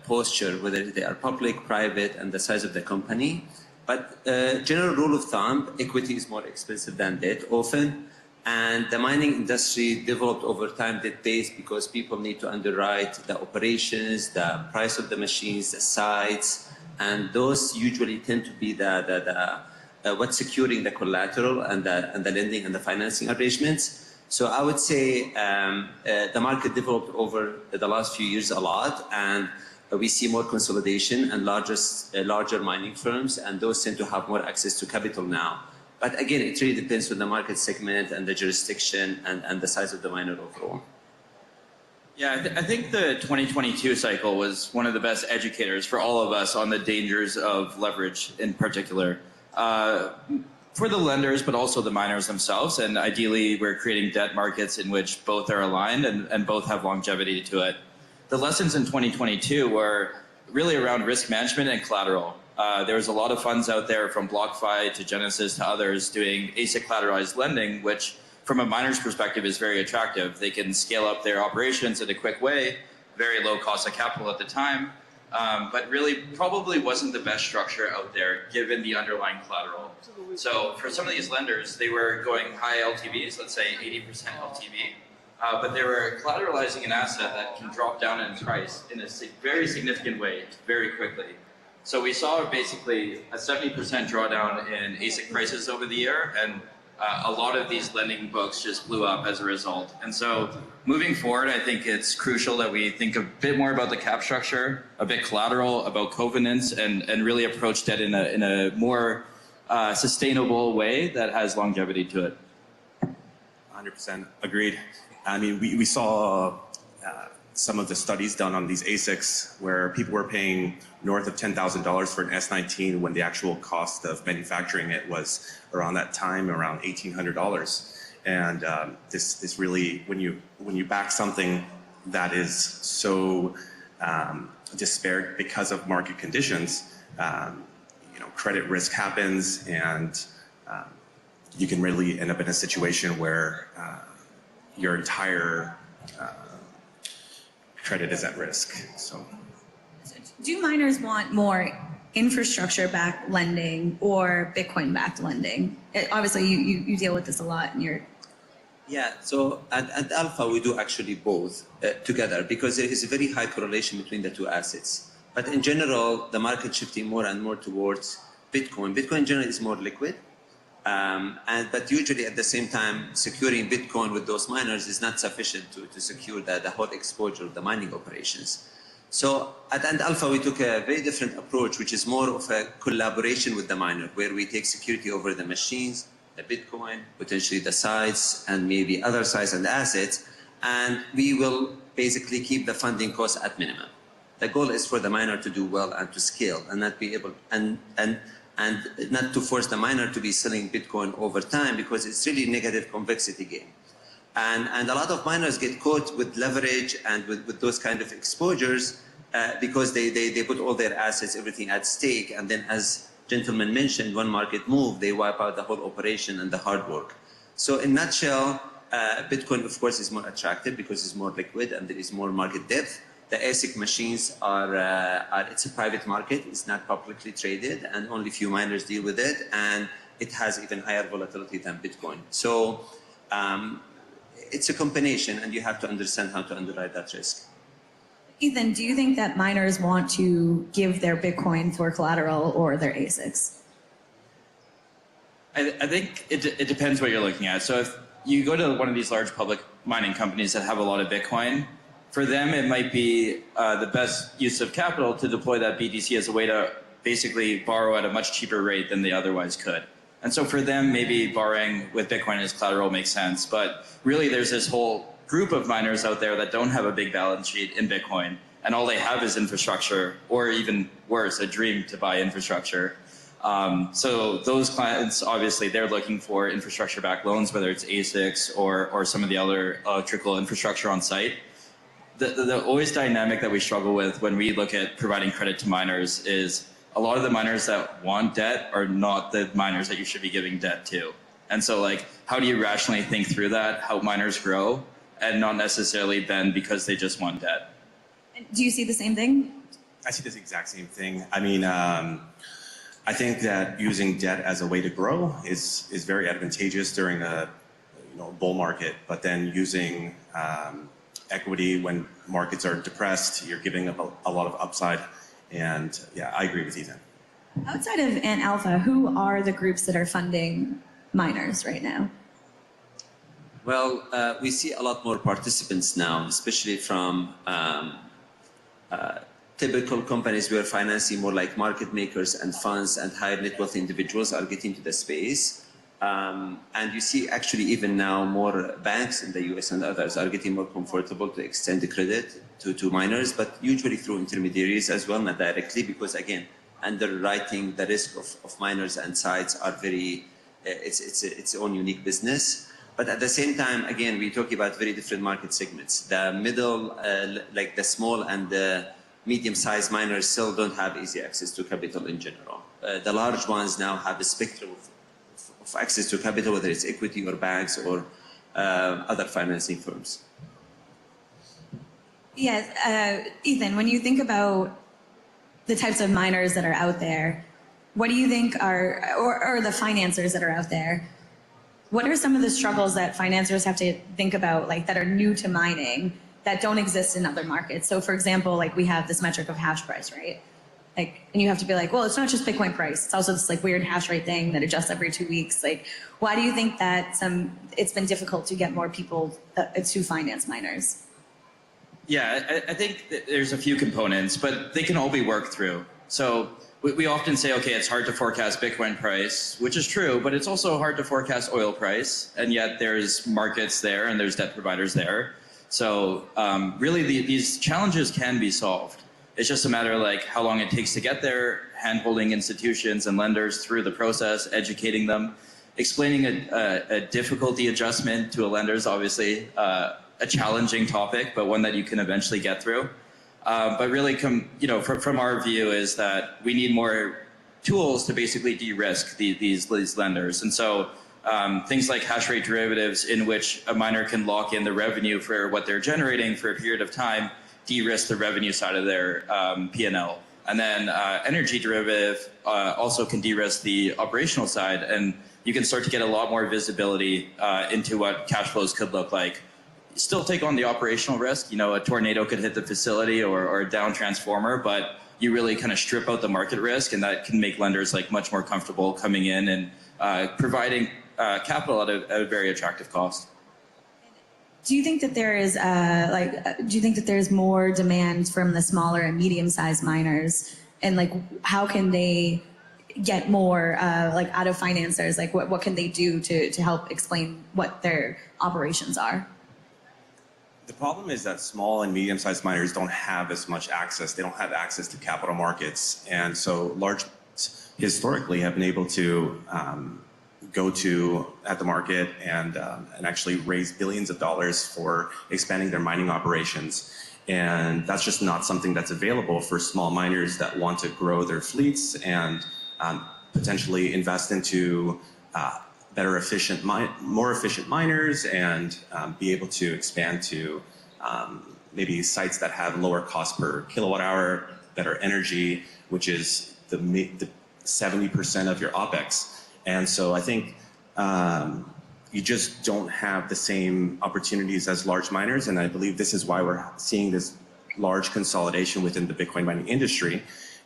posture, whether they are public, private, and the size of the company. But general rule of thumb, equity is more expensive than debt often. And the mining industry developed over time debt-based because people need to underwrite the operations, the price of the machines, the sites, and those usually tend to be what's securing the collateral and the lending and the financing arrangements. So I would say the market developed over the last few years a lot, and we see more consolidation and larger mining firms, and those tend to have more access to capital now. But again, it really depends on the market segment and the jurisdiction and the size of the miner overall. Yeah, I think the 2022 cycle was one of the best educators for all of us on the dangers of leverage in particular. For the lenders, but also the miners themselves. And ideally, we're creating debt markets in which both are aligned and both have longevity to it. The lessons in 2022 were really around risk management and collateral. There was a lot of funds out there from BlockFi to Genesis to others doing ASIC collateralized lending, which from a miner's perspective is very attractive. They can scale up their operations in a quick way, very low cost of capital at the time, but really probably wasn't the best structure out there given the underlying collateral. So for some of these lenders, they were going high LTVs, let's say 80% LTV, but they were collateralizing an asset that can drop down in price in a very significant way very quickly. So we saw basically a 70% drawdown in ASIC prices over the year, and a lot of these lending books just blew up as a result. And so moving forward, I think it's crucial that we think a bit more about the cap structure, a bit collateral, about covenants, and really approach debt in a more sustainable way that has longevity to it. 100% agreed. I mean, we saw some of the studies done on these ASICs where people were paying north of $10,000 for an S19 when the actual cost of manufacturing it was around that time around $1,800. And this really, when you back something that is so disparate because of market conditions, credit risk happens, and you can really end up in a situation where your entire credit is at risk. So, do miners want more infrastructure-backed lending or Bitcoin-backed lending? Obviously, you deal with this a lot in your. Yeah, so at Alpha we do actually both together, because there is a very high correlation between the two assets. But in general, the market shifting more and more towards Bitcoin. Bitcoin in general is more liquid, but usually at the same time, securing Bitcoin with those miners is not sufficient to secure the whole exposure of the mining operations. So at Alpha, we took a very different approach, which is more of a collaboration with the miner, where we take security over the machines, the Bitcoin, potentially the sites, and maybe other sites and assets, and we will basically keep the funding costs at minimum. The goal is for the miner to do well and to scale, and not be able and not to force the miner to be selling Bitcoin over time, because it's really negative convexity game. And a lot of miners get caught with leverage and with those kind of exposures because they put all their assets, everything at stake, and then, as gentlemen mentioned, one market move, they wipe out the whole operation and the hard work. So in a nutshell, Bitcoin, of course, is more attractive because it's more liquid and there is more market depth. The ASIC machines it's a private market, it's not publicly traded, and only few miners deal with it, and it has even higher volatility than Bitcoin. So it's a combination, and you have to understand how to underwrite that risk. Ethan, do you think that miners want to give their Bitcoin for collateral or their ASICs? I think it depends what you're looking at. So if you go to one of these large public mining companies that have a lot of Bitcoin, for them it might be the best use of capital to deploy that BTC as a way to basically borrow at a much cheaper rate than they otherwise could. And so for them, maybe borrowing with Bitcoin as collateral makes sense. But really, there's this whole group of miners out there that don't have a big balance sheet in Bitcoin, and all they have is infrastructure, or even worse, a dream to buy infrastructure. So those clients, obviously, they're looking for infrastructure-backed loans, whether it's ASICs or some of the other electrical infrastructure on site. The always dynamic that we struggle with when we look at providing credit to miners is a lot of the miners that want debt are not the miners that you should be giving debt to. And so, like, how do you rationally think through that, how miners grow, and not necessarily then because they just want debt? Do you see the same thing? I see this exact same thing. I mean, I think that using debt as a way to grow is very advantageous during a bull market, but then using equity when markets are depressed, you're giving up a lot of upside. And yeah, I agree with Ethan. Outside of Ant Alpha, who are the groups that are funding miners right now? Well, we see a lot more participants now, especially from typical companies where financing more like market makers and funds and higher net worth individuals are getting to the space. And you see actually even now more banks in the US and others are getting more comfortable to extend the credit to miners, but usually through intermediaries as well, not directly, because again, underwriting the risk of miners and sites are very, it's its own unique business. But at the same time, again, we talk about very different market segments. The middle, like the small and the medium-sized miners still don't have easy access to capital in general. The large ones now have a spectrum of access to capital, whether it's equity or banks or other financing firms. Yes, Ethan, when you think about the types of miners that are out there, what do you think are, or the financiers that are out there, what are some of the struggles that financiers have to think about, like that are new to mining, that don't exist in other markets? So for example, like we have this metric of hash price, right? Like, and you have to be like, well, it's not just Bitcoin price. It's also this like weird hash rate thing that adjusts every 2 weeks. Like, why do you think that it's been difficult to get more people to finance miners? Yeah, I think that there's a few components, but they can all be worked through. So we often say, okay, it's hard to forecast Bitcoin price, which is true, but it's also hard to forecast oil price. And yet there's markets there and there's debt providers there. So really these challenges can be solved. It's just a matter of like how long it takes to get there, hand-holding institutions and lenders through the process, educating them, explaining a difficulty adjustment to a lender is obviously a challenging topic, but one that you can eventually get through. But really, from our view is that we need more tools to basically de-risk these lenders. And so things like hash rate derivatives in which a miner can lock in the revenue for what they're generating for a period of time, de-risk the revenue side of their P&L. And then energy derivative also can de-risk the operational side, and you can start to get a lot more visibility into what cash flows could look like. Still take on the operational risk. A tornado could hit the facility or a down transformer, but you really kind of strip out the market risk, and that can make lenders like much more comfortable coming in and providing capital at a very attractive cost. Do you think that there is do you think that there's more demand from the smaller and medium-sized miners, and like how can they get more out of financiers? Like what can they do to help explain what their operations are? The problem is that small and medium-sized miners don't have as much access. They don't have access to capital markets, and so large historically have been able to go at the market and actually raise billions of dollars for expanding their mining operations. And that's just not something that's available for small miners that want to grow their fleets and potentially invest into more efficient miners and be able to expand to maybe sites that have lower cost per kilowatt hour, better energy, which is the 70% of your OPEX. And so I think you just don't have the same opportunities as large miners, and I believe this is why we're seeing this large consolidation within the Bitcoin mining industry,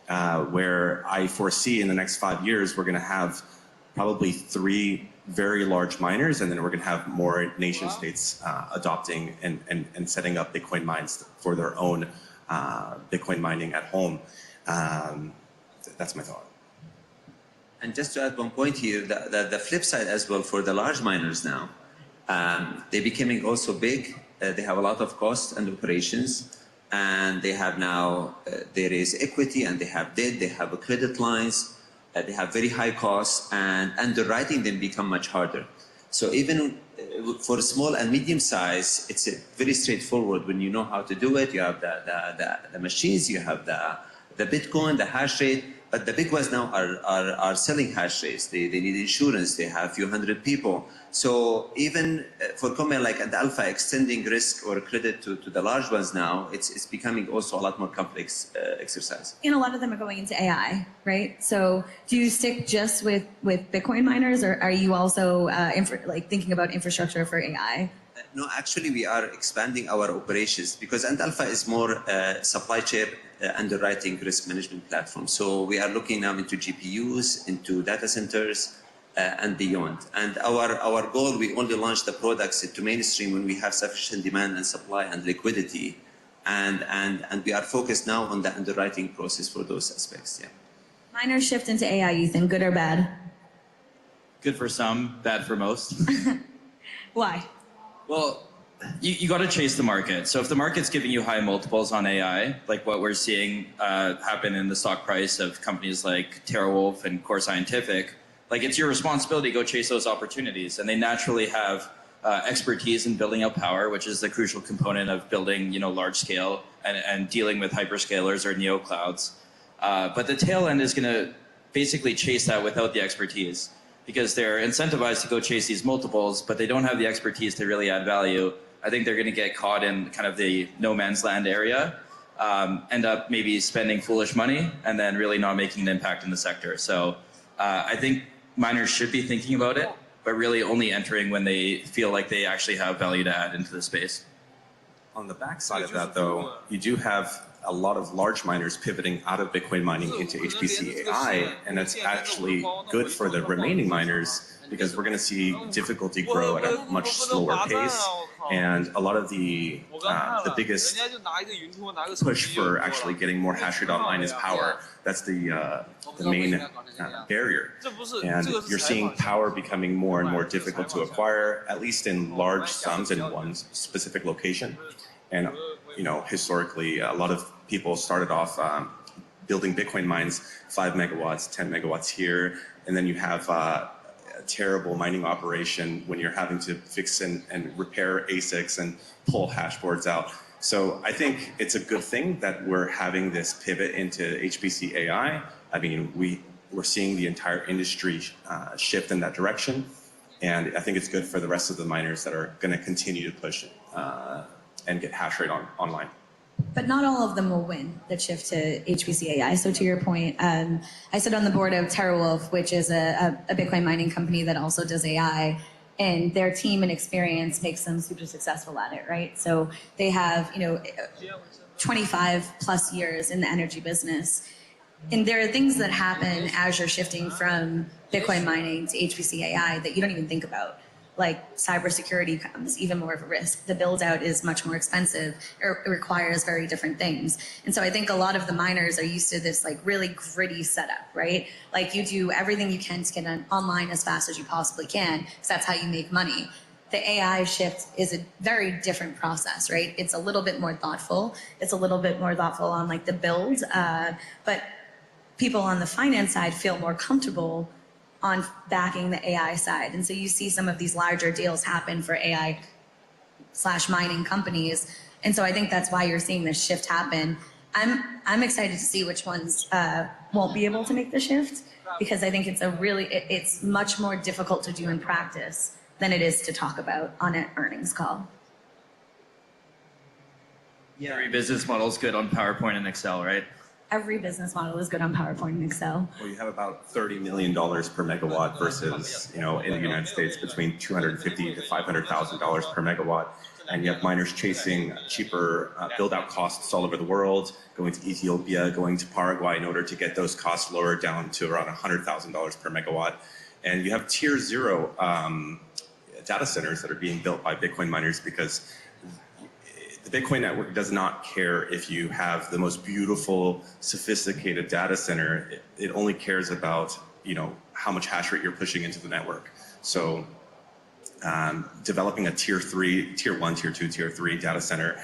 where I foresee in the next 5 years we're going to have probably 3 very large miners, and then we're going to have more nation states adopting and setting up Bitcoin mines for their own Bitcoin mining at home. That's my thought. And just to add one point here, the flip side as well for the large miners now, they're becoming also big. They have a lot of costs and operations, and they have now, there is equity and they have debt, they have credit lines, they have very high costs, and underwriting them become much harder. So even for small and medium size, it's very straightforward when you know how to do it. You have the machines, you have the Bitcoin, the hash rate, but the big ones now are selling hash rates. They need insurance, they have a few hundred people. So even for companies like Alpha, extending risk or credit to the large ones now, it's becoming also a lot more complex exercise. And a lot of them are going into AI, right? So do you stick just with Bitcoin miners, or are you also thinking about infrastructure for AI? No, actually we are expanding our operations because Alpha is more supply chain underwriting risk management platform. So we are looking now into GPUs, into data centers, and beyond. And our goal, we only launch the products into mainstream when we have sufficient demand and supply and liquidity. And we are focused now on the underwriting process for those aspects, yeah. Miners shift into AI, you think, good or bad? Good for some, bad for most. Why? Well, you got to chase the market. So if the market's giving you high multiples on AI, like what we're seeing happen in the stock price of companies like TeraWulf and Core Scientific, like it's your responsibility to go chase those opportunities. And they naturally have expertise in building out power, which is the crucial component of building, large scale and dealing with hyperscalers or neoclouds. But the tail end is going to basically chase that without the expertise, because they're incentivized to go chase these multiples, but they don't have the expertise to really add value. I think they're going to get caught in kind of the no man's land area, end up maybe spending foolish money and then really not making an impact in the sector. So I think miners should be thinking about it, but really only entering when they feel like they actually have value to add into the space. On the backside of that, though, you do have a lot of large miners pivoting out of Bitcoin mining into HPC AI, and that's actually good for the remaining miners because we're going to see difficulty grow at a much slower pace, And a lot of the biggest push for actually getting more hash rate online is power. That's the main barrier. And you're seeing power becoming more and more difficult to acquire, at least in large sums in one specific location. And historically, a lot of people started off building Bitcoin mines, 5 megawatts, 10 megawatts here, and then you have a terrible mining operation when you're having to fix and repair ASICs and pull hash boards out. So I think it's a good thing that we're having this pivot into HPC AI. I mean, we're seeing the entire industry shift in that direction, and I think it's good for the rest of the miners that are going to continue to push and get hash rate online. But not all of them will win the shift to HPC AI. So to your point, I sit on the board of TerraWolf, which is a Bitcoin mining company that also does AI, and their team and experience makes them super successful at it, right? So they have 25 plus years in the energy business. And there are things that happen as you're shifting from Bitcoin mining to HPC AI that you don't even think about. Like cybersecurity becomes even more of a risk. The build out is much more expensive. It requires very different things. And so I think a lot of the miners are used to this like really gritty setup, right? Like you do everything you can to get online as fast as you possibly can, because that's how you make money. The AI shift is a very different process, right? It's a little bit more thoughtful. It's a little bit more thoughtful on like the build, but people on the finance side feel more comfortable on backing the AI side. And so you see some of these larger deals happen for AI/mining companies. And so I think that's why you're seeing this shift happen. I'm excited to see which ones won't be able to make the shift, because I think it's much more difficult to do in practice than it is to talk about on an earnings call. Yeah. Every business model is good on PowerPoint and Excel, right? Every business model is good on PowerPoint and Excel. Well, you have about $30 million per megawatt versus, in the United States, between $250,000 to $500,000 per megawatt. And you have miners chasing cheaper build-out costs all over the world, going to Ethiopia, going to Paraguay in order to get those costs lowered down to around $100,000 per megawatt. And you have tier 0 data centers that are being built by Bitcoin miners, because the Bitcoin network does not care if you have the most beautiful, sophisticated data center. It only cares about, how much hash rate you're pushing into the network. So developing a tier 1, tier 2, tier 3 data center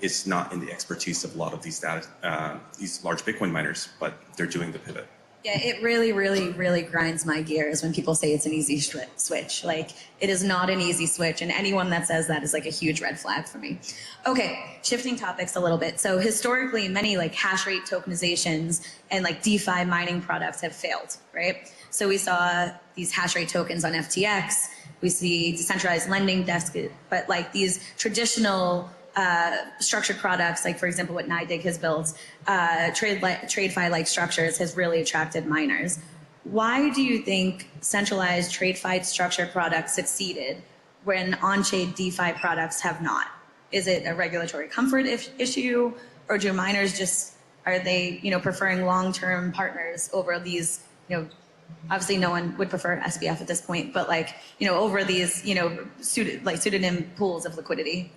is not in the expertise of a lot of these large Bitcoin miners, but they're doing the pivot. Yeah, it really, really, really grinds my gears when people say it's an easy switch. Like, it is not an easy switch, and anyone that says that is like a huge red flag for me. Okay, shifting topics a little bit. So historically, many like hash rate tokenizations and like DeFi mining products have failed, right? So we saw these hash rate tokens on FTX. We see decentralized lending desk, but like these traditional structured products, like for example what NYDIG has built, TradeFi-like structures has really attracted miners. Why do you think centralized TradeFi structured products succeeded when on-chain DeFi products have not? Is it a regulatory comfort issue, or do miners are they preferring long-term partners over these, obviously no one would prefer SBF at this point, but like over these pseudonym pools of liquidity?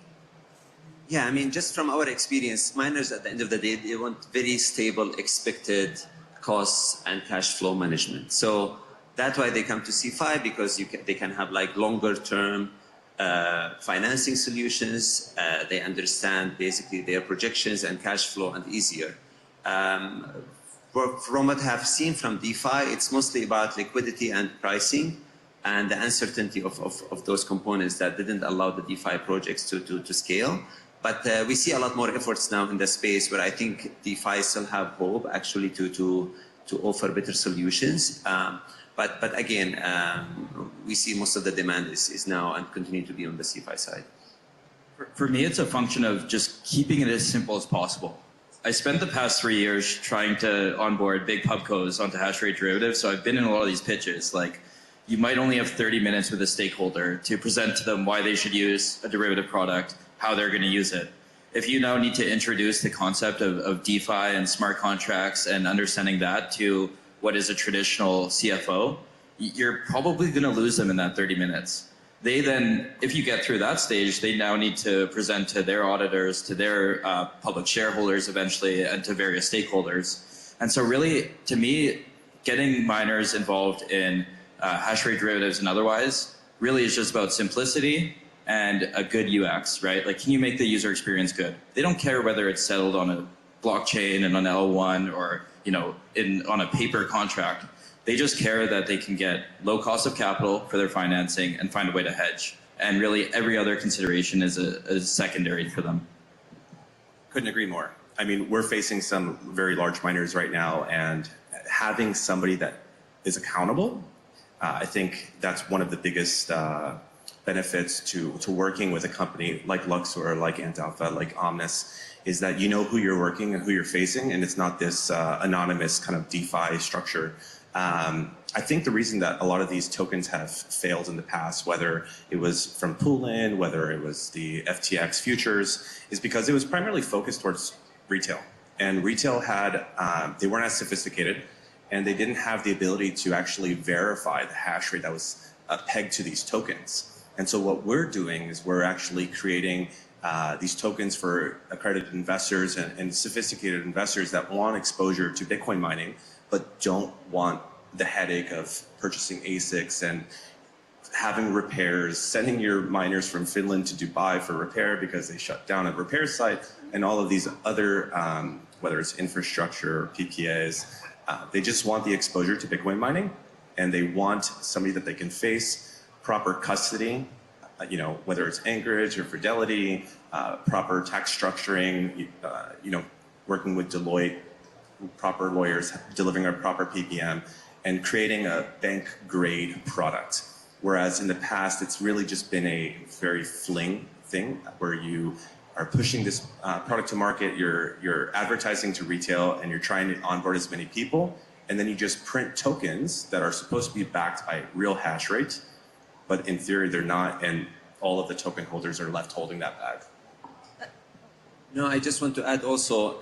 Yeah, I mean, just from our experience, miners at the end of the day, they want very stable expected costs and cash flow management. So that's why they come to CeFi, because they can have like longer term financing solutions. They understand basically their projections and cash flow, and easier. From what I have seen from DeFi, it's mostly about liquidity and pricing, and the uncertainty of those components that didn't allow the DeFi projects to scale. But we see a lot more efforts now in the space where I think DeFi still have hope actually to offer better solutions. But again, we see most of the demand is now and continue to be on the CeFi side. For me, it's a function of just keeping it as simple as possible. I spent the past 3 years trying to onboard big pubcos onto hash rate derivatives, so I've been in a lot of these pitches. Like, you might only have 30 minutes with a stakeholder to present to them why they should use a derivative product, how they're going to use it. If you now need to introduce the concept of DeFi and smart contracts and understanding that to what is a traditional CFO, you're probably going to lose them in that 30 minutes. They then, if you get through that stage, they now need to present to their auditors, to their public shareholders eventually, and to various stakeholders. And so really, to me, getting miners involved in hash rate derivatives and otherwise really is just about simplicity and a good UX, right? Like, can you make the user experience good? They don't care whether it's settled on a blockchain and on L1 or, you know, on a paper contract. They just care that they can get low cost of capital for their financing and find a way to hedge. And really every other consideration is secondary for them. Couldn't agree more. I mean, we're facing some very large miners right now, and having somebody that is accountable, I think that's one of the biggest benefits to working with a company like Luxor, like Antalpha, like Omnis, is that you know who you're working and who you're facing, and it's not this anonymous kind of DeFi structure. I think the reason that a lot of these tokens have failed in the past, whether it was from Poolin, whether it was the FTX futures, is because it was primarily focused towards retail. And retail had, they weren't as sophisticated, and they didn't have the ability to actually verify the hash rate that was pegged to these tokens. And so what we're doing is we're actually creating these tokens for accredited investors and sophisticated investors that want exposure to Bitcoin mining, but don't want the headache of purchasing ASICs and having repairs, sending your miners from Finland to Dubai for repair because they shut down a repair site, and all of these other, whether it's infrastructure or PPAs, they just want the exposure to Bitcoin mining, and they want somebody that they can face, proper custody, you know, whether it's Anchorage or Fidelity, proper tax structuring, you know, working with Deloitte, proper lawyers, delivering a proper PPM, and creating a bank-grade product. Whereas in the past, it's really just been a very fling thing where you are pushing this product to market, you're advertising to retail, and you're trying to onboard as many people, and then you just print tokens that are supposed to be backed by real hash rate, but in theory they're not, and all of the token holders are left holding that bag. No, I just want to add also,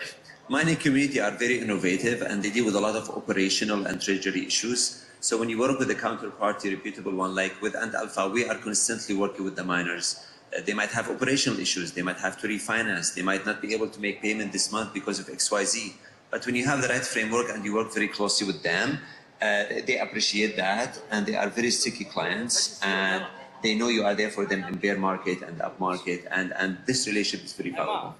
mining community are very innovative and they deal with a lot of operational and treasury issues. So when you work with a counterparty, reputable one, like with Antalpha, we are constantly working with the miners. They might have operational issues, they might have to refinance, they might not be able to make payment this month because of XYZ. But when you have the right framework and you work very closely with them, they appreciate that, and they are very sticky clients, and they know you are there for them in bear market and up market, and this relationship is very valuable.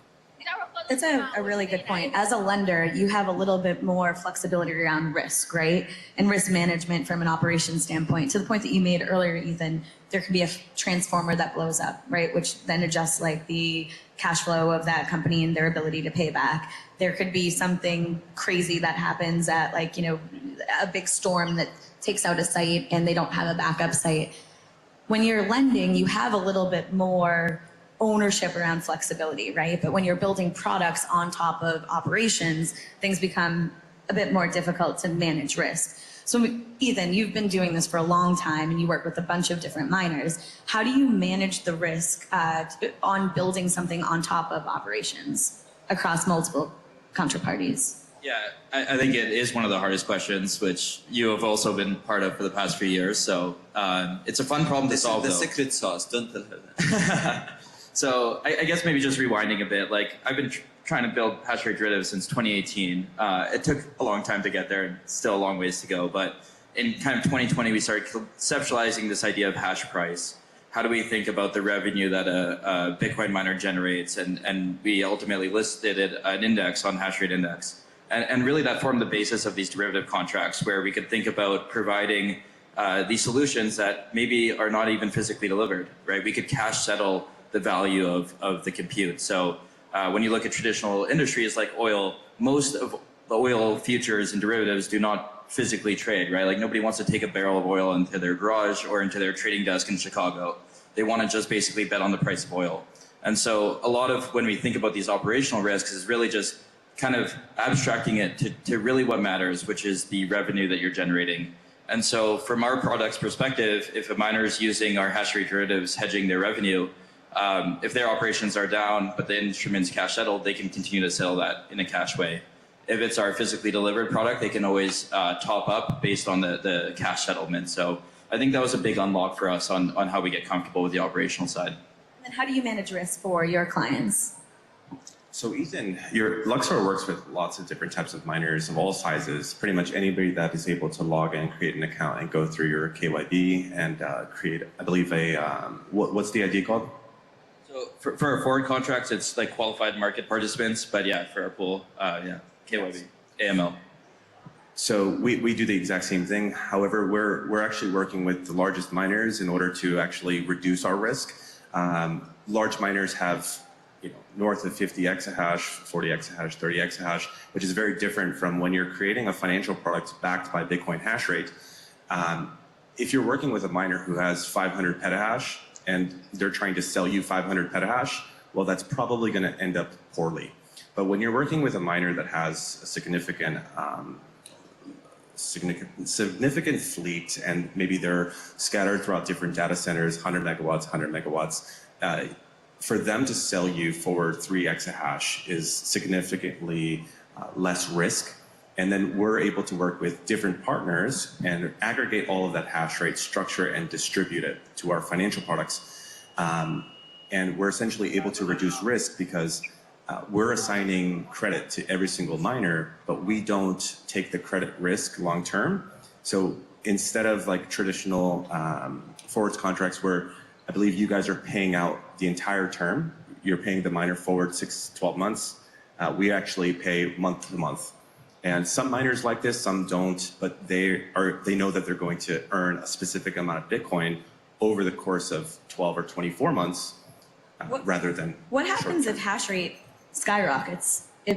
That's a really good point. As a lender, you have a little bit more flexibility around risk, right? And risk management from an operations standpoint. To the point that you made earlier, Ethan, there could be a transformer that blows up, right? Which then adjusts like the cash flow of that company and their ability to pay back. There could be something crazy that happens at like, you know, a big storm that takes out a site and they don't have a backup site. When you're lending, you have a little bit more ownership around flexibility, right? But when you're building products on top of operations, things become a bit more difficult to manage risk. So Ethan, you've been doing this for a long time and you work with a bunch of different miners. How do you manage the risk on building something on top of operations across multiple counterparties? Yeah, I think it is one of the hardest questions, which you have also been part of for the past few years. So it's a fun problem to solve. The secret sauce, don't tell her that. So I guess maybe just rewinding a bit, like I've been trying to build hash rate derivatives since 2018. It took a long time to get there and still a long ways to go. But in kind of 2020, we started conceptualizing this idea of hash price. How do we think about the revenue that a Bitcoin miner generates? And we ultimately listed an index on hash rate index. And really that formed the basis of these derivative contracts where we could think about providing these solutions that maybe are not even physically delivered, right? We could cash settle the value of the compute. So when you look at traditional industries like oil, most of the oil futures and derivatives do not physically trade, right? Like nobody wants to take a barrel of oil into their garage or into their trading desk in Chicago. They want to just basically bet on the price of oil. And so a lot of when we think about these operational risks is really just kind of abstracting it to really what matters, which is the revenue that you're generating. And so from our product's perspective, if a miner is using our hash rate derivatives hedging their revenue, if their operations are down, but the instrument's cash settled, they can continue to sell that in a cash way. If it's our physically delivered product, they can always top up based on the cash settlement. So I think that was a big unlock for us on how we get comfortable with the operational side. And then how do you manage risk for your clients? So Ethan, Luxor works with lots of different types of miners of all sizes. Pretty much anybody that is able to log in, create an account, and go through your KYB and create, I believe, what's the ID called? So for our forward contracts, it's like qualified market participants. But yeah, for our pool, KYB, AML. So we do the exact same thing. However, we're actually working with the largest miners in order to actually reduce our risk. Large miners have north of 50 exahash, 40 exahash, 30 exahash, which is very different from when you're creating a financial product backed by Bitcoin hash rate. If you're working with a miner who has 500 petahash and they're trying to sell you 500 petahash, well, that's probably going to end up poorly. But when you're working with a miner that has a significant fleet and maybe they're scattered throughout different data centers, 100 megawatts, 100 megawatts, for them to sell you for 3 exahash is significantly less risk. And then we're able to work with different partners and aggregate all of that hash rate, structure and distribute it to our financial products. And we're essentially able to reduce risk because we're assigning credit to every single miner, but we don't take the credit risk long term. So instead of like traditional forwards contracts where I believe you guys are paying out the entire term, you're paying the miner forward 6 to 12 months, we actually pay month to month. And some miners like this, some don't, but they know that they're going to earn a specific amount of Bitcoin over the course of 12 or 24 months rather than What happens if hash rate skyrockets? I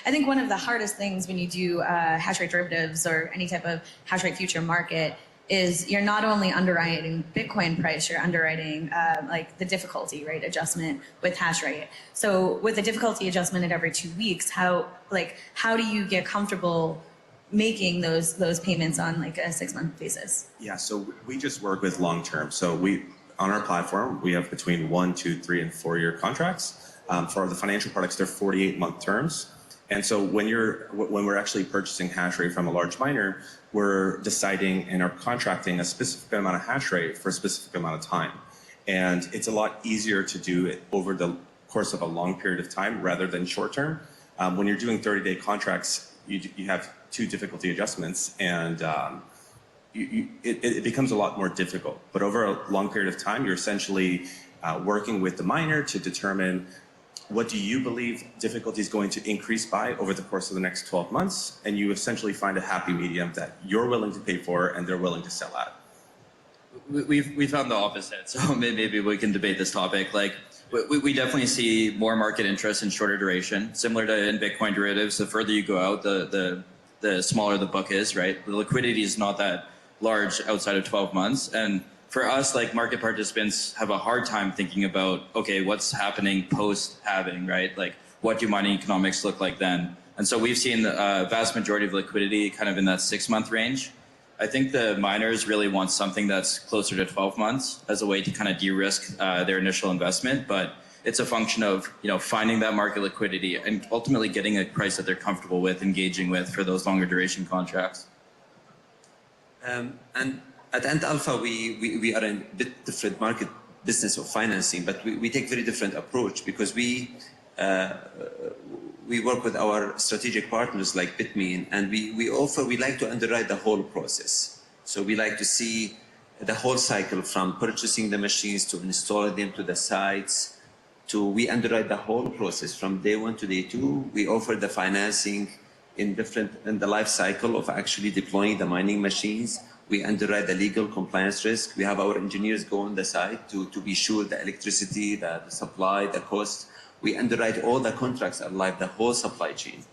think one of the hardest things when you do hash rate derivatives or any type of hash rate future market is you're not only underwriting Bitcoin price, you're underwriting like the difficulty rate adjustment with hash rate. So with the difficulty adjustment at every 2 weeks, how do you get comfortable making those payments on like a 6-month basis? Yeah, so we just work with long term. So on our platform, we have between 1, 2, 3, and 4 year contracts. For the financial products, they're 48-month terms. And so when we're actually purchasing hash rate from a large miner, we're deciding and are contracting a specific amount of hash rate for a specific amount of time. And it's a lot easier to do it over the course of a long period of time rather than short term. When you're doing 30-day contracts, you have 2 difficulty adjustments and it becomes a lot more difficult. But over a long period of time, you're essentially working with the miner to determine what do you believe difficulty is going to increase by over the course of the next 12 months, and you essentially find a happy medium that you're willing to pay for and they're willing to sell at. We found the opposite, so maybe we can debate this topic. Like, we definitely see more market interest in shorter duration, similar to in Bitcoin derivatives. The further you go out, the smaller the book is, right? The liquidity is not that large outside of 12 months, and for us, like market participants have a hard time thinking about, okay, what's happening post-halving, right? Like, what do mining economics look like then? And so we've seen the vast majority of liquidity kind of in that 6-month range. I think the miners really want something that's closer to 12 months as a way to kind of de-risk their initial investment. But it's a function of finding that market liquidity and ultimately getting a price that they're comfortable with, engaging with for those longer duration contracts. And at Ant Alpha, we are in a bit different market business of financing, but we take very different approach because we work with our strategic partners like Bitmean, and we like to underwrite the whole process. So we like to see the whole cycle from purchasing the machines to installing them to the sites. We underwrite the whole process from day 1 to day 2. We offer the financing in the life cycle of actually deploying the mining machines. We underwrite the legal compliance risk. We have our engineers go on the site to be sure the electricity, the supply, the cost. We underwrite all the contracts are live, the whole supply chain.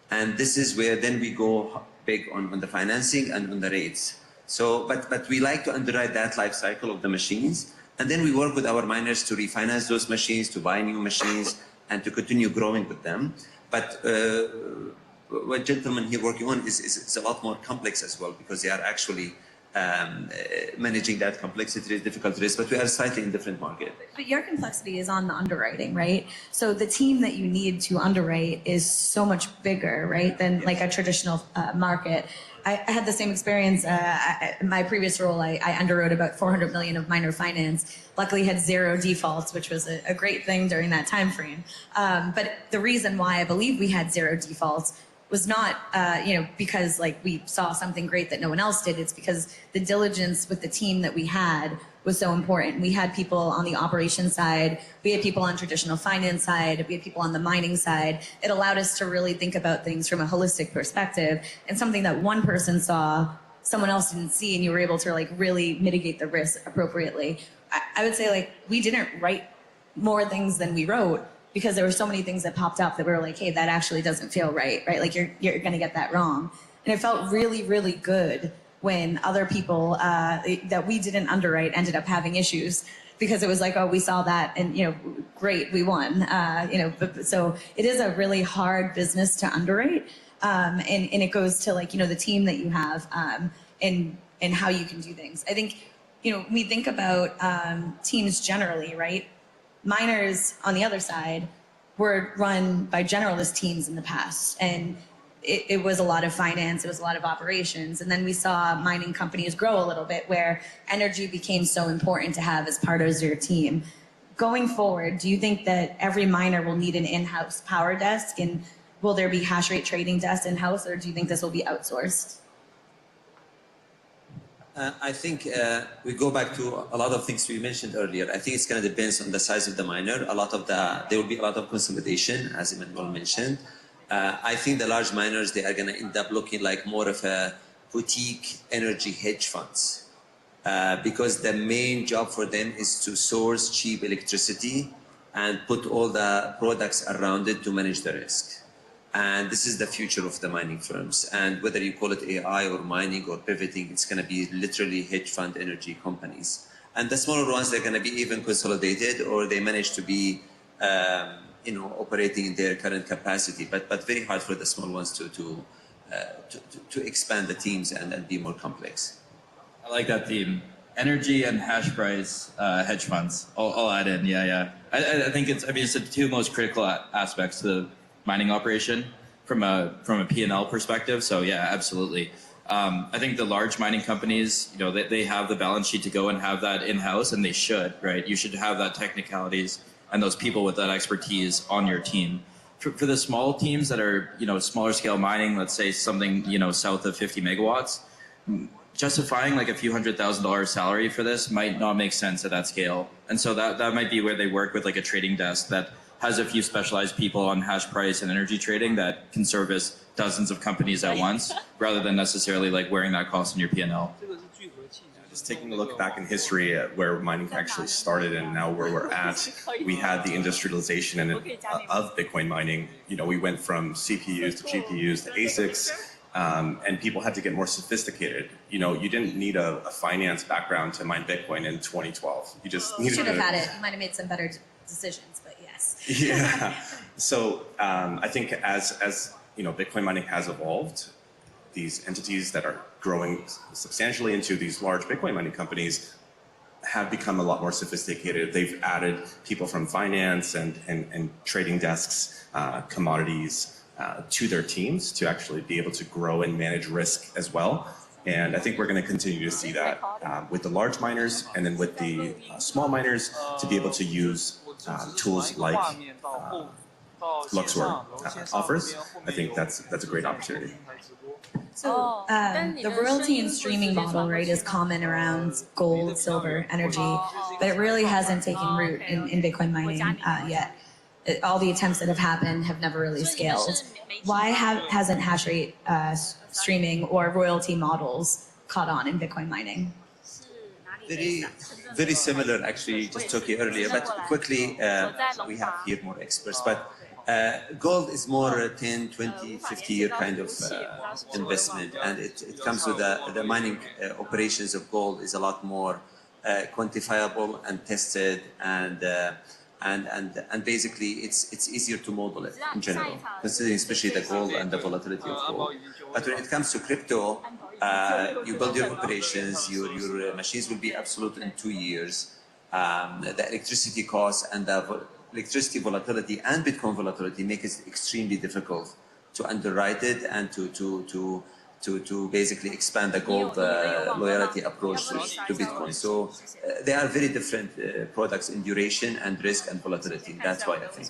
And this is where then we go big on the financing and on the rates. So, but we like to underwrite that life cycle of the machines. And then we work with our miners to refinance those machines, to buy new machines, and to continue growing with them. But what gentlemen here working on is a lot more complex as well, because they are actually managing that complexity, difficult risk, but we are slightly in different market. But your complexity is on the underwriting, right? So the team that you need to underwrite is so much bigger, right, than like a traditional market. I had the same experience. In my previous role, I underwrote about 400 million of minor finance. Luckily, had 0 defaults, which was a great thing during that time frame. But the reason why I believe we had 0 defaults was not, because like we saw something great that no one else did. It's because the diligence with the team that we had was so important. We had people on the operations side, we had people on traditional finance side, we had people on the mining side. It allowed us to really think about things from a holistic perspective, and something that one person saw, someone else didn't see, and you were able to like really mitigate the risk appropriately. I would say like we didn't write more things than we wrote because there were so many things that popped up that we were like, hey, that actually doesn't feel right? Like you're gonna get that wrong. And it felt really, really good when other people that we didn't underwrite ended up having issues, because it was like, oh, we saw that and, great, we won. So it is a really hard business to underwrite. And it goes to like, the team that you have and how you can do things. I think, when we think about teams generally, right? Miners on the other side were run by generalist teams in the past. And it was a lot of finance, it was a lot of operations. And then we saw mining companies grow a little bit where energy became so important to have as part of your team. Going forward, do you think that every miner will need an in-house power desk? And will there be hash rate trading desks in-house, or do you think this will be outsourced? I think we go back to a lot of things we mentioned earlier. I think it's going to depend on the size of the miner. There will be a lot of consolidation, as Emmanuel mentioned. I think the large miners, they are going to end up looking like more of a boutique energy hedge funds, because the main job for them is to source cheap electricity and put all the products around it to manage the risk. And this is the future of the mining firms. And whether you call it AI or mining or pivoting, it's going to be literally hedge fund energy companies. And the smaller ones, they're going to be even consolidated, or they manage to be operating in their current capacity, but very hard for the small ones to expand the teams and be more complex. I like that theme. Energy and hash price hedge funds. I'll add in. Yeah. I think it's the 2 most critical aspects to the mining operation from a P&L perspective. So yeah, absolutely. I think the large mining companies, they have the balance sheet to go and have that in-house, and they should, right? You should have that technicalities and those people with that expertise on your team. For the small teams that are, smaller scale mining, let's say something, south of 50 megawatts, justifying like a few $100,000 salary for this might not make sense at that scale. And so that might be where they work with like a trading desk that has a few specialized people on hash price and energy trading that can service dozens of companies at once, rather than necessarily like wearing that cost in your P&L. Just taking a look back in history at where mining actually started and now where we're at, we had the industrialization of Bitcoin mining. We went from CPUs to GPUs to ASICs, and people had to get more sophisticated. You didn't need a finance background to mine Bitcoin in 2012. You just needed should have had it. You might have made some better decisions, but yes. Yeah. So I think as Bitcoin mining has evolved, these entities that are growing substantially into these large Bitcoin mining companies have become a lot more sophisticated. They've added people from finance and trading desks, commodities to their teams to actually be able to grow and manage risk as well. And I think we're going to continue to see that with the large miners, and then with the small miners to be able to use tools like Luxor offers. I think that's a great opportunity. So the royalty and streaming model, right, is common around gold, silver, energy, but it really hasn't taken root in Bitcoin mining yet. All the attempts that have happened have never really scaled. Why hasn't hash rate streaming or royalty models caught on in Bitcoin mining? Very similar, actually, just talking earlier, but quickly, we have here more experts, but gold is more 10, 20, 50-year kind of investment, and it comes with the mining operations of gold is a lot more quantifiable and tested, and basically it's easier to model it in general, considering especially the gold and the volatility of gold. But when it comes to crypto, you build your operations, your machines will be absolute in 2 years. The electricity costs and the electricity volatility and Bitcoin volatility make it extremely difficult to underwrite it and to to basically expand the gold loyalty approach to Bitcoin. So they are very different products in duration and risk and volatility. That's why I think.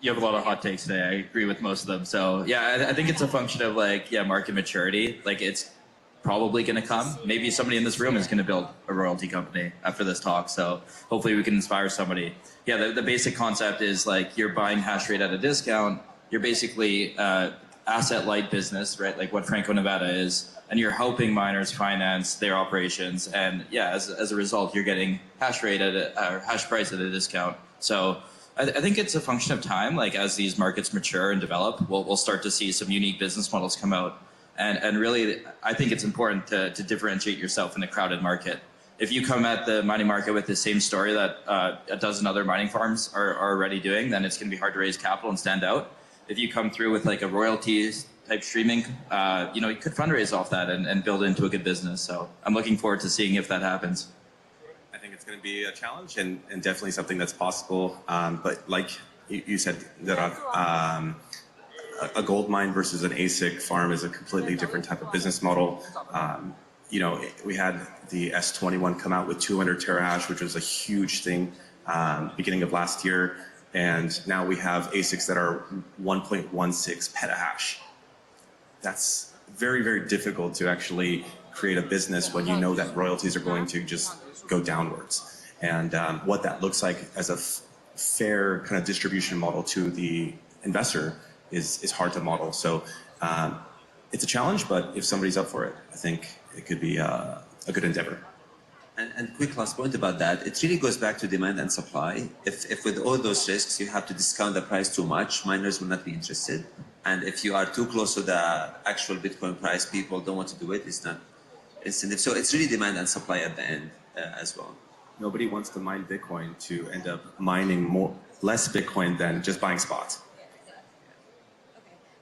You have a lot of hot takes today. I agree with most of them. So yeah, I think it's a function of like, yeah, market maturity. Like it's probably going to come. Maybe somebody in this room is going to build a royalty company after this talk. So hopefully we can inspire somebody. Yeah, the basic concept is like you're buying hash rate at a discount. You're basically asset light business, right? Like what Franco-Nevada is, and you're helping miners finance their operations. And yeah, as a result, you're getting hash rate hash price at a discount. So I think it's a function of time. Like as these markets mature and develop, we'll start to see some unique business models come out. And really, I think it's important to differentiate yourself in a crowded market. If you come at the mining market with the same story that a dozen other mining farms are already doing, then it's going to be hard to raise capital and stand out. If you come through with like a royalties type streaming, you could fundraise off that and build it into a good business. So I'm looking forward to seeing if that happens. I think it's going to be a challenge and definitely something that's possible. But like you said, a gold mine versus an ASIC farm is a completely different type of business model. We had the S21 come out with 200 terahash, which was a huge thing beginning of last year. And now we have ASICs that are 1.16 petahash. That's very, very difficult to actually create a business when you know that royalties are going to just go downwards. And what that looks like as a fair kind of distribution model to the investor is hard to model. So it's a challenge, but if somebody's up for it, I think it could be a good endeavor. And quick last point about that, it really goes back to demand and supply. If with all those risks you have to discount the price too much, miners will not be interested. And if you are too close to the actual Bitcoin price, people don't want to do it. It's not incentive. So it's really demand and supply at the end as well. Nobody wants to mine Bitcoin to end up mining less Bitcoin than just buying spots.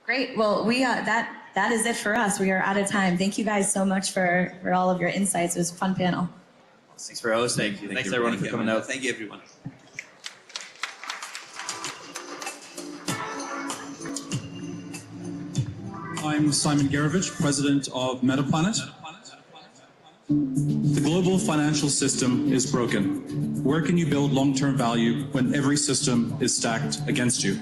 Great. Well, that is it for us. We are out of time. Thank you guys so much for all of your insights. It was a fun panel. Thanks for hosting. Thanks everyone for coming out. Thank you, everyone. I'm Simon Garovich, president of Metaplanet. The global financial system is broken. Where can you build long-term value when every system is stacked against you?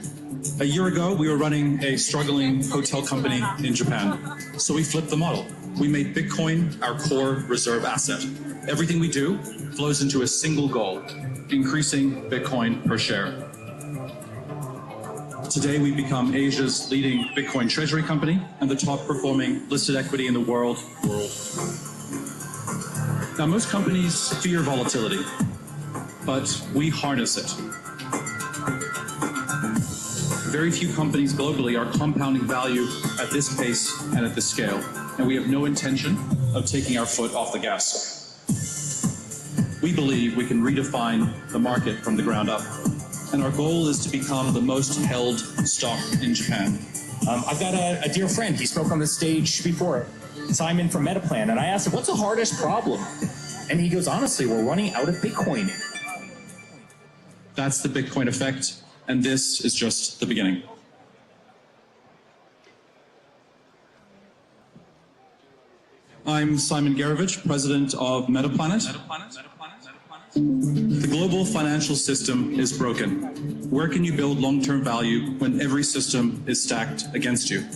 A year ago, we were running a struggling hotel company in Japan. So we flipped the model. We made Bitcoin our core reserve asset. Everything we do flows into a single goal, increasing Bitcoin per share. Today, we've become Asia's leading Bitcoin treasury company and the top performing listed equity in the world. Now, most companies fear volatility, but we harness it. Very few companies globally are compounding value at this pace and at this scale, and we have no intention of taking our foot off the gas. We believe we can redefine the market from the ground up, and our goal is to become the most held stock in Japan. I've got a dear friend. He spoke on the stage before, Simon from Metaplan, and I asked him, what's the hardest problem? And he goes, honestly, we're running out of Bitcoin. That's the Bitcoin effect, and this is just the beginning. I'm Simon Garovich, president of Metaplanet. The global financial system is broken. Where can you build long-term value when every system is stacked against you?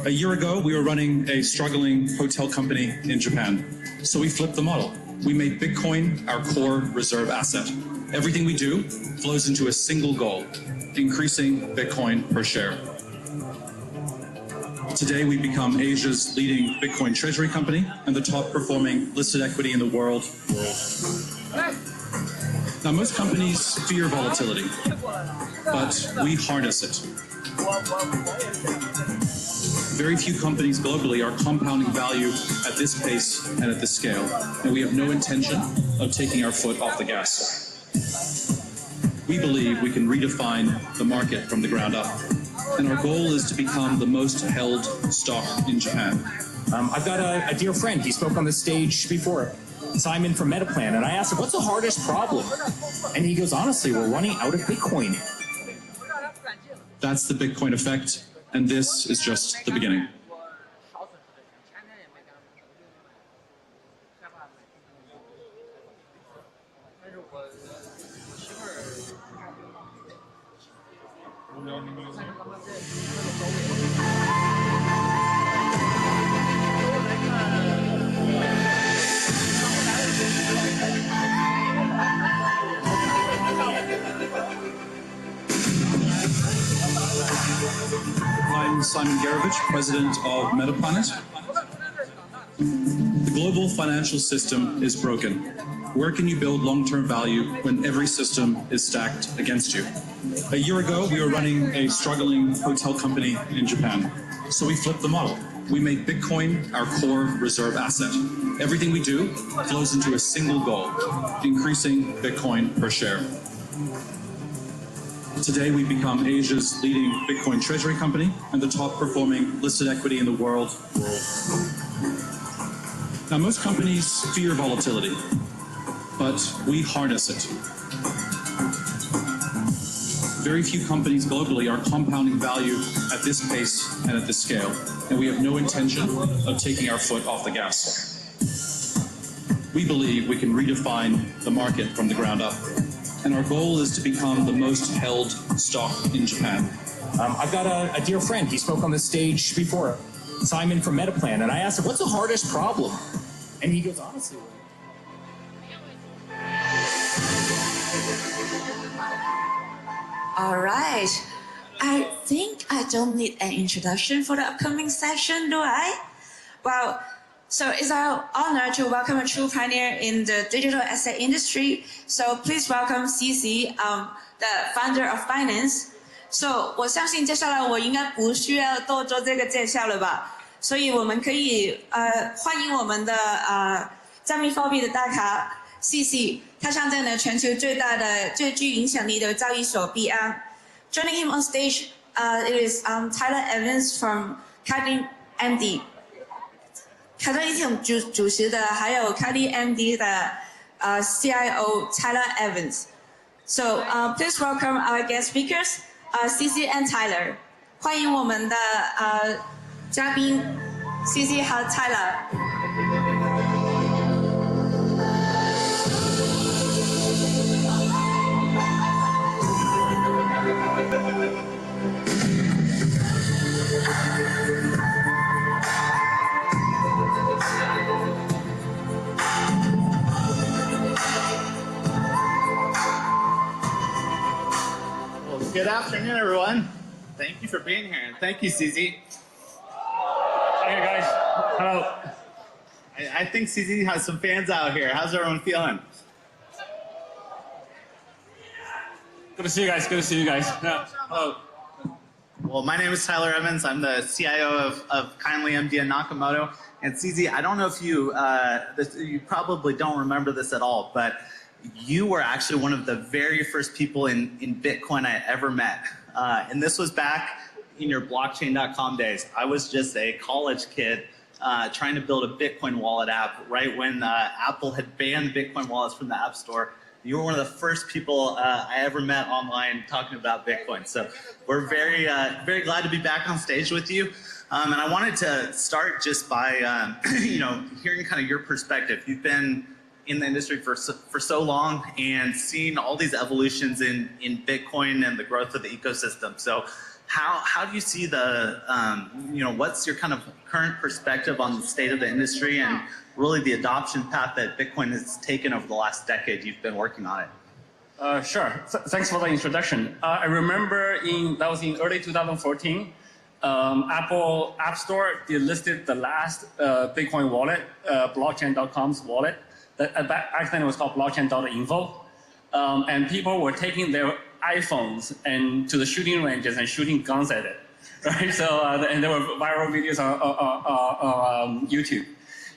A year ago, we were running a struggling hotel company in Japan. So we flipped the model. We made Bitcoin our core reserve asset. Everything we do flows into a single goal, increasing Bitcoin per share. Today, we've become Asia's leading Bitcoin treasury company and the top performing listed equity in the world. Now, most companies fear volatility, but we harness it. Very few companies globally are compounding value at this pace and at this scale, and we have no intention of taking our foot off the gas. We believe we can redefine the market from the ground up, and our goal is to become the most held stock in Japan. I've got a dear friend. He spoke on the stage before, Simon from Metaplan, and I asked him, what's the hardest problem? And he goes, honestly, we're running out of Bitcoin. That's the Bitcoin effect, and this is just the beginning. Simon Gerovich, president of Metaplanet. The global financial system is broken. Where can you build long-term value when every system is stacked against you? A year ago, we were running a struggling hotel company in Japan. So we flipped the model. We made Bitcoin our core reserve asset. Everything we do flows into a single goal, increasing Bitcoin per share. Today, we've become Asia's leading Bitcoin treasury company and the top performing listed equity in the world. Now, most companies fear volatility, but we harness it. Very few companies globally are compounding value at this pace and at this scale, and we have no intention of taking our foot off the gas. We believe we can redefine the market from the ground up, and our goal is to become the most held stock in Japan. I've got a dear friend, he spoke on the stage before, Simon from Metaplan, and I asked him, what's the hardest problem? And he goes, honestly, all right. I think I don't need an introduction for the upcoming session, do I? Well, so it's our honor to welcome a true pioneer in the digital asset industry. So please welcome CC, the founder of Binance. So 我相信接下来我应该不需要多做这个介绍了吧？所以我们可以欢迎我们的加密货币的大咖 CC， 他上阵了全球最大的、最具影响力的交易所币安。Joining him on stage, it is Tyler Evans from Cardin MD。凯特一起主持的还有 Cardin MD 的CIO Tyler Evans。So please welcome our guest speakers, CC and Tyler。欢迎我们的嘉宾 CC 和 Tyler。Good afternoon, everyone. Thank you for being here, and thank you, CZ. Hey guys, hello. I think CZ has some fans out here. How's everyone feeling? Good to see you guys. Good to see you guys. Yeah. Hello. Well, my name is Tyler Evans. I'm the CIO of Kindly MD and Nakamoto. And CZ, I don't know if you you probably don't remember this at all, but you were actually one of the very first people in Bitcoin I ever met. And this was back in your blockchain.com days. I was just a college kid trying to build a Bitcoin wallet app right when Apple had banned Bitcoin wallets from the App Store. You were one of the first people I ever met online talking about Bitcoin. So we're very glad to be back on stage with you. And I wanted to start just by hearing kind of your perspective. You've been in the industry for so long and seeing all these evolutions in Bitcoin and the growth of the ecosystem. So how do you see the, what's your kind of current perspective on the state of the industry and really the adoption path that Bitcoin has taken over the last decade you've been working on it? Sure. Thanks for the introduction. I remember that was in early 2014. Apple App Store delisted the last Bitcoin wallet, blockchain.com's wallet. Back then it was called blockchain.info. And people were taking their iPhones and to the shooting ranges and shooting guns at it, right? So and there were viral videos on YouTube.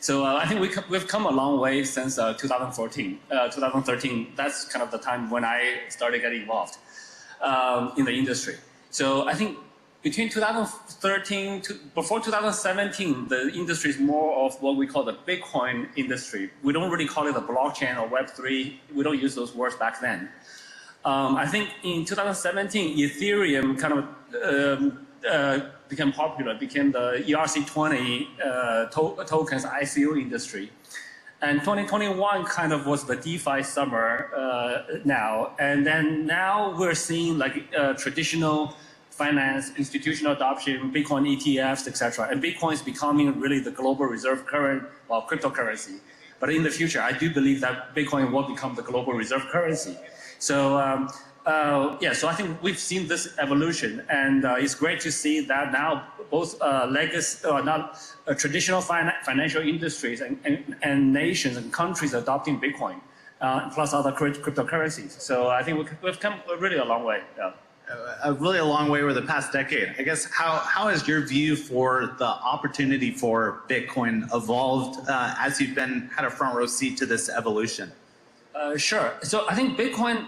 So I think we've come a long way since 2014, 2013. That's kind of the time when I started getting involved in the industry. So I think between 2013 to before 2017, the industry is more of what we call the Bitcoin industry. We don't really call it a blockchain or Web3. We don't use those words back then. I think in 2017, Ethereum kind of became popular, became the ERC20 tokens ICO industry. And 2021 kind of was the DeFi summer now. And then now we're seeing like traditional finance, institutional adoption, Bitcoin ETFs, etc. And Bitcoin is becoming really the global reserve cryptocurrency. But in the future, I do believe that Bitcoin will become the global reserve currency. So Yeah, so I think we've seen this evolution, and it's great to see that now both traditional financial industries and nations and countries adopting Bitcoin, plus other cryptocurrencies. So I think we've come really a long way. Yeah. Really a long way over the past decade. I guess how has your view for the opportunity for Bitcoin evolved as you've had a front row seat to this evolution? Sure. So I think Bitcoin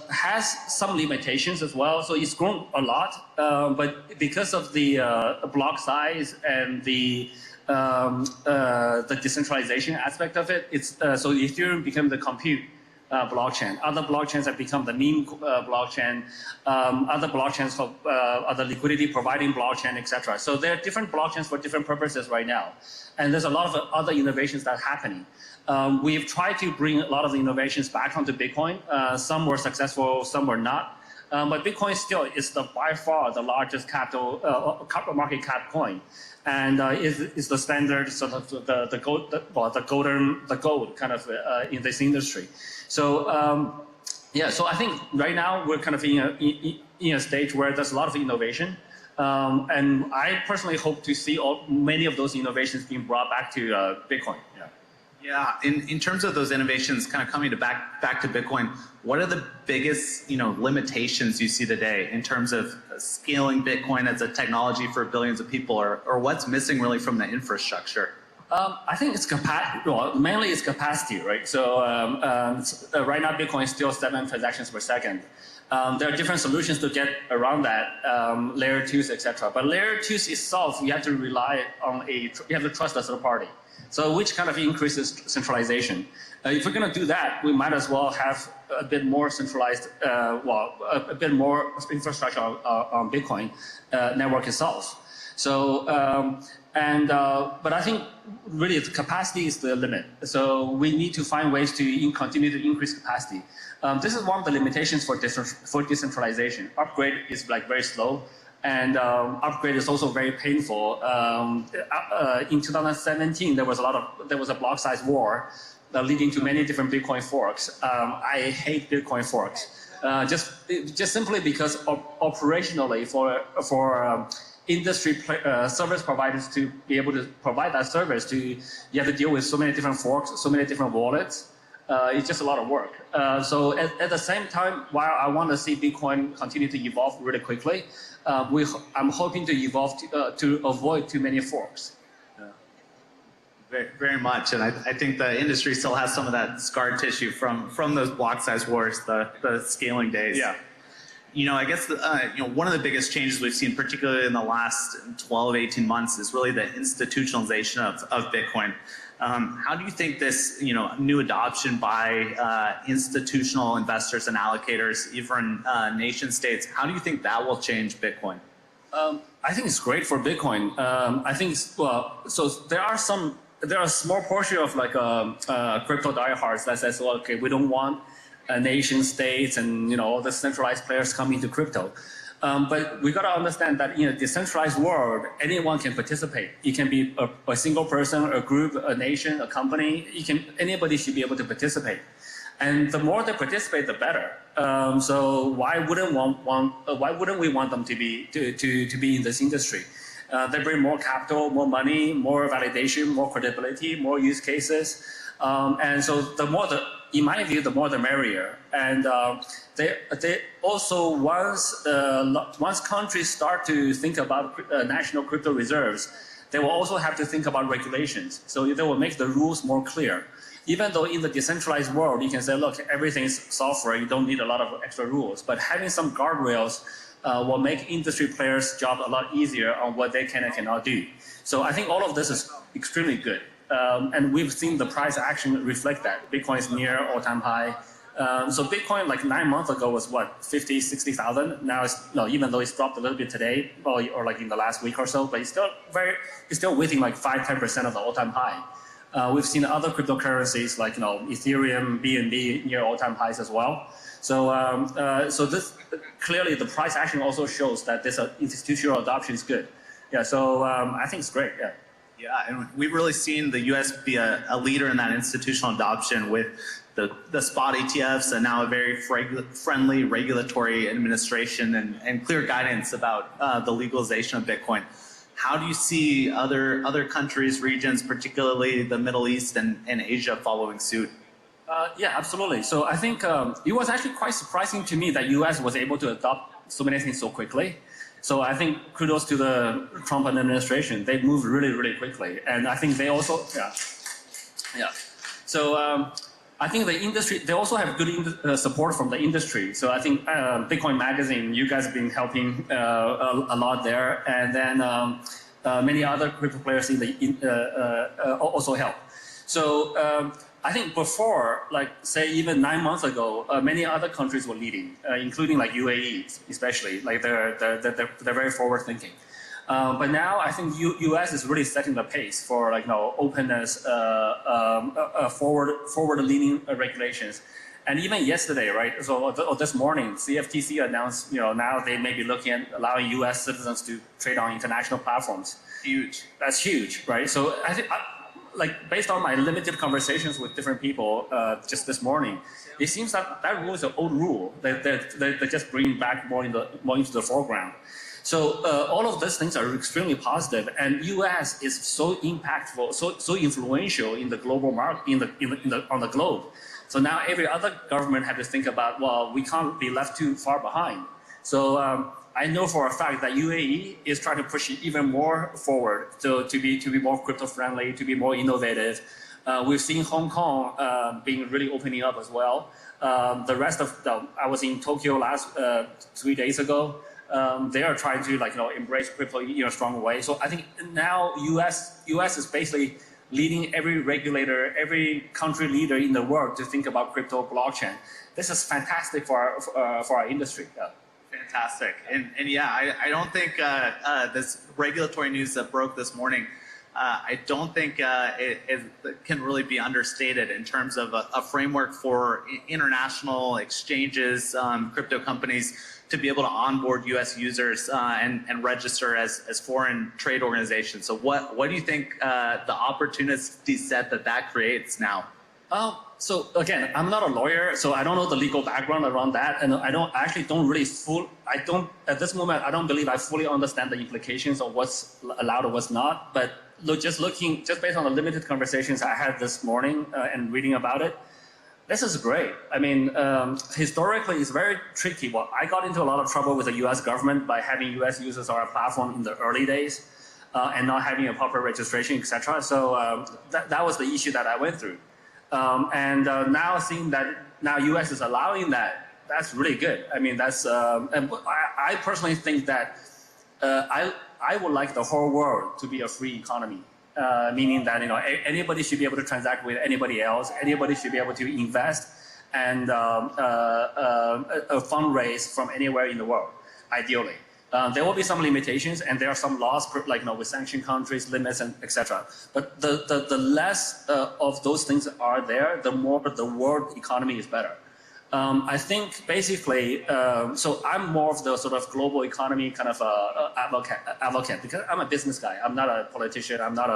has some limitations as well. So it's grown a lot, but because of the block size and the decentralization aspect of it, so Ethereum became the compute blockchain. Other blockchains have become the meme blockchain. Other blockchains are the liquidity providing blockchain, etc. So there are different blockchains for different purposes right now, and there's a lot of other innovations that are happening. We've tried to bring a lot of the innovations back onto Bitcoin. Some were successful, some were not. But Bitcoin still is by far the largest capital market cap coin, and is the standard sort of the gold kind of in this industry. So yeah, so I think right now we're kind of in a stage where there's a lot of innovation, and I personally hope to see many of those innovations being brought back to Bitcoin. Yeah. Yeah, in terms of those innovations, kind of coming back to Bitcoin, what are the biggest limitations you see today in terms of scaling Bitcoin as a technology for billions of people, or what's missing really from the infrastructure? I think it's capacity. Well, mainly it's capacity, right? So right now Bitcoin is still 7 transactions per second. There are different solutions to get around that, layer 2s, etc. But layer 2s itself, you have to rely on you have to trust a third party. So which kind of increases centralization. If we're going to do that, we might as well have a bit more centralized, a bit more infrastructure on Bitcoin network itself. So, but I think really the capacity is the limit. So we need to find ways to continue to increase capacity. This is one of the limitations for decentralization. Upgrade is very slow. And upgrade is also very painful. In 2017, there was a block size war leading to many different Bitcoin forks. I hate Bitcoin forks, just simply because operationally for industry service providers to be able to provide that service, you have to deal with so many different forks, so many different wallets. It's just a lot of work. So at the same time, while I want to see Bitcoin continue to evolve really quickly, I'm hoping to evolve to avoid too many forks. Very, very much, and I think the industry still has some of that scar tissue from those block size wars, the scaling days. Yeah. I guess one of the biggest changes we've seen, particularly in the last 12, 18 months, is really the institutionalization of Bitcoin. How do you think this, new adoption by institutional investors and allocators, even nation states, how do you think that will change Bitcoin? I think it's great for Bitcoin. I think so there are a small portion of crypto diehards that says, well, okay, we don't want nation states and all the centralized players coming to crypto. But we got to understand that in a decentralized world, anyone can participate. It can be a single person, a group, a nation, a company. Anybody should be able to participate. And the more they participate, the better. So why wouldn't we want them to be in this industry? They bring more capital, more money, more validation, more credibility, more use cases. And so in my view, the more the merrier. And they also, once countries start to think about national crypto reserves, they will also have to think about regulations. So they will make the rules more clear. Even though in the decentralized world, you can say, look, everything's software, you don't need a lot of extra rules. But having some guardrails will make industry players' job a lot easier on what they can and cannot do. So I think all of this is extremely good. And we've seen the price action reflect that. Bitcoin is near all-time high. So Bitcoin, 9 months ago, was what, 50, 60,000. Now even though it's dropped a little bit today, or in the last week or so, but it's still within 5-10% of the all-time high. We've seen other cryptocurrencies like Ethereum, BNB near all-time highs as well. So this clearly the price action also shows that this institutional adoption is good. Yeah. So I think it's great. Yeah. Yeah, and we've really seen the U.S. be a leader in that institutional adoption with the spot ETFs and now a very friendly regulatory administration and clear guidance about the legalization of Bitcoin. How do you see other countries, regions, particularly the Middle East and Asia following suit? Yeah, absolutely. So I think it was actually quite surprising to me that US was able to adopt so many things so quickly. So I think kudos to the Trump administration. They moved really, really quickly. And I think they also, yeah. So I think the industry, they also have good support from the industry. So I think Bitcoin Magazine, you guys have been helping a lot there. And then many other crypto players in the also help. So I think before, like say even 9 months ago, many other countries were leading, including like UAE, especially. Like they're very forward thinking. But now I think US is really setting the pace for like openness, forward leaning regulations. And even yesterday, right? So this morning, CFTC announced now they may be looking at allowing US citizens to trade on international platforms. Huge. That's huge, right? So I think. Like based on my limited conversations with different people just this morning, it seems that that rule is an old rule that they just bring back more into the foreground. So all of these things are extremely positive, and U.S. is so impactful, so influential in the global market, on the globe. So now every other government has to think about, well, we can't be left too far behind. So I know for a fact that UAE is trying to push it even more forward to be more crypto friendly, to be more innovative. We've seen Hong Kong being really opening up as well. The rest of I was in Tokyo last 3 days ago. They are trying to embrace crypto in a strong way. So I think now US is basically leading every regulator, every country leader in the world to think about crypto blockchain. This is fantastic for our industry. Yeah. Fantastic. And yeah, I don't think this regulatory news that broke this morning, I don't think it can really be understated in terms of a framework for international exchanges, crypto companies to be able to onboard US users and register as foreign trade organizations. So what do you think the opportunity set that creates now? So again, I'm not a lawyer, so I don't know the legal background around that, and at this moment, I don't believe I fully understand the implications of what's allowed or what's not. But just based on the limited conversations I had this morning and reading about it, this is great. I mean, historically, it's very tricky. Well, I got into a lot of trouble with the U.S. government by having U.S. users on our platform in the early days and not having a proper registration, etc. So that was the issue that I went through. Now seeing that now US is allowing that, that's really good. I mean, that's and I personally think that I would like the whole world to be a free economy, meaning that anybody should be able to transact with anybody else. Anybody should be able to invest and fundraise from anywhere in the world, ideally. There will be some limitations, and there are some laws, like with sanctioned countries, limits, and etc. But the less of those things are there, the more the world economy is better. I think basically, so I'm more of the sort of global economy kind of advocate because I'm a business guy. I'm not a politician. I'm not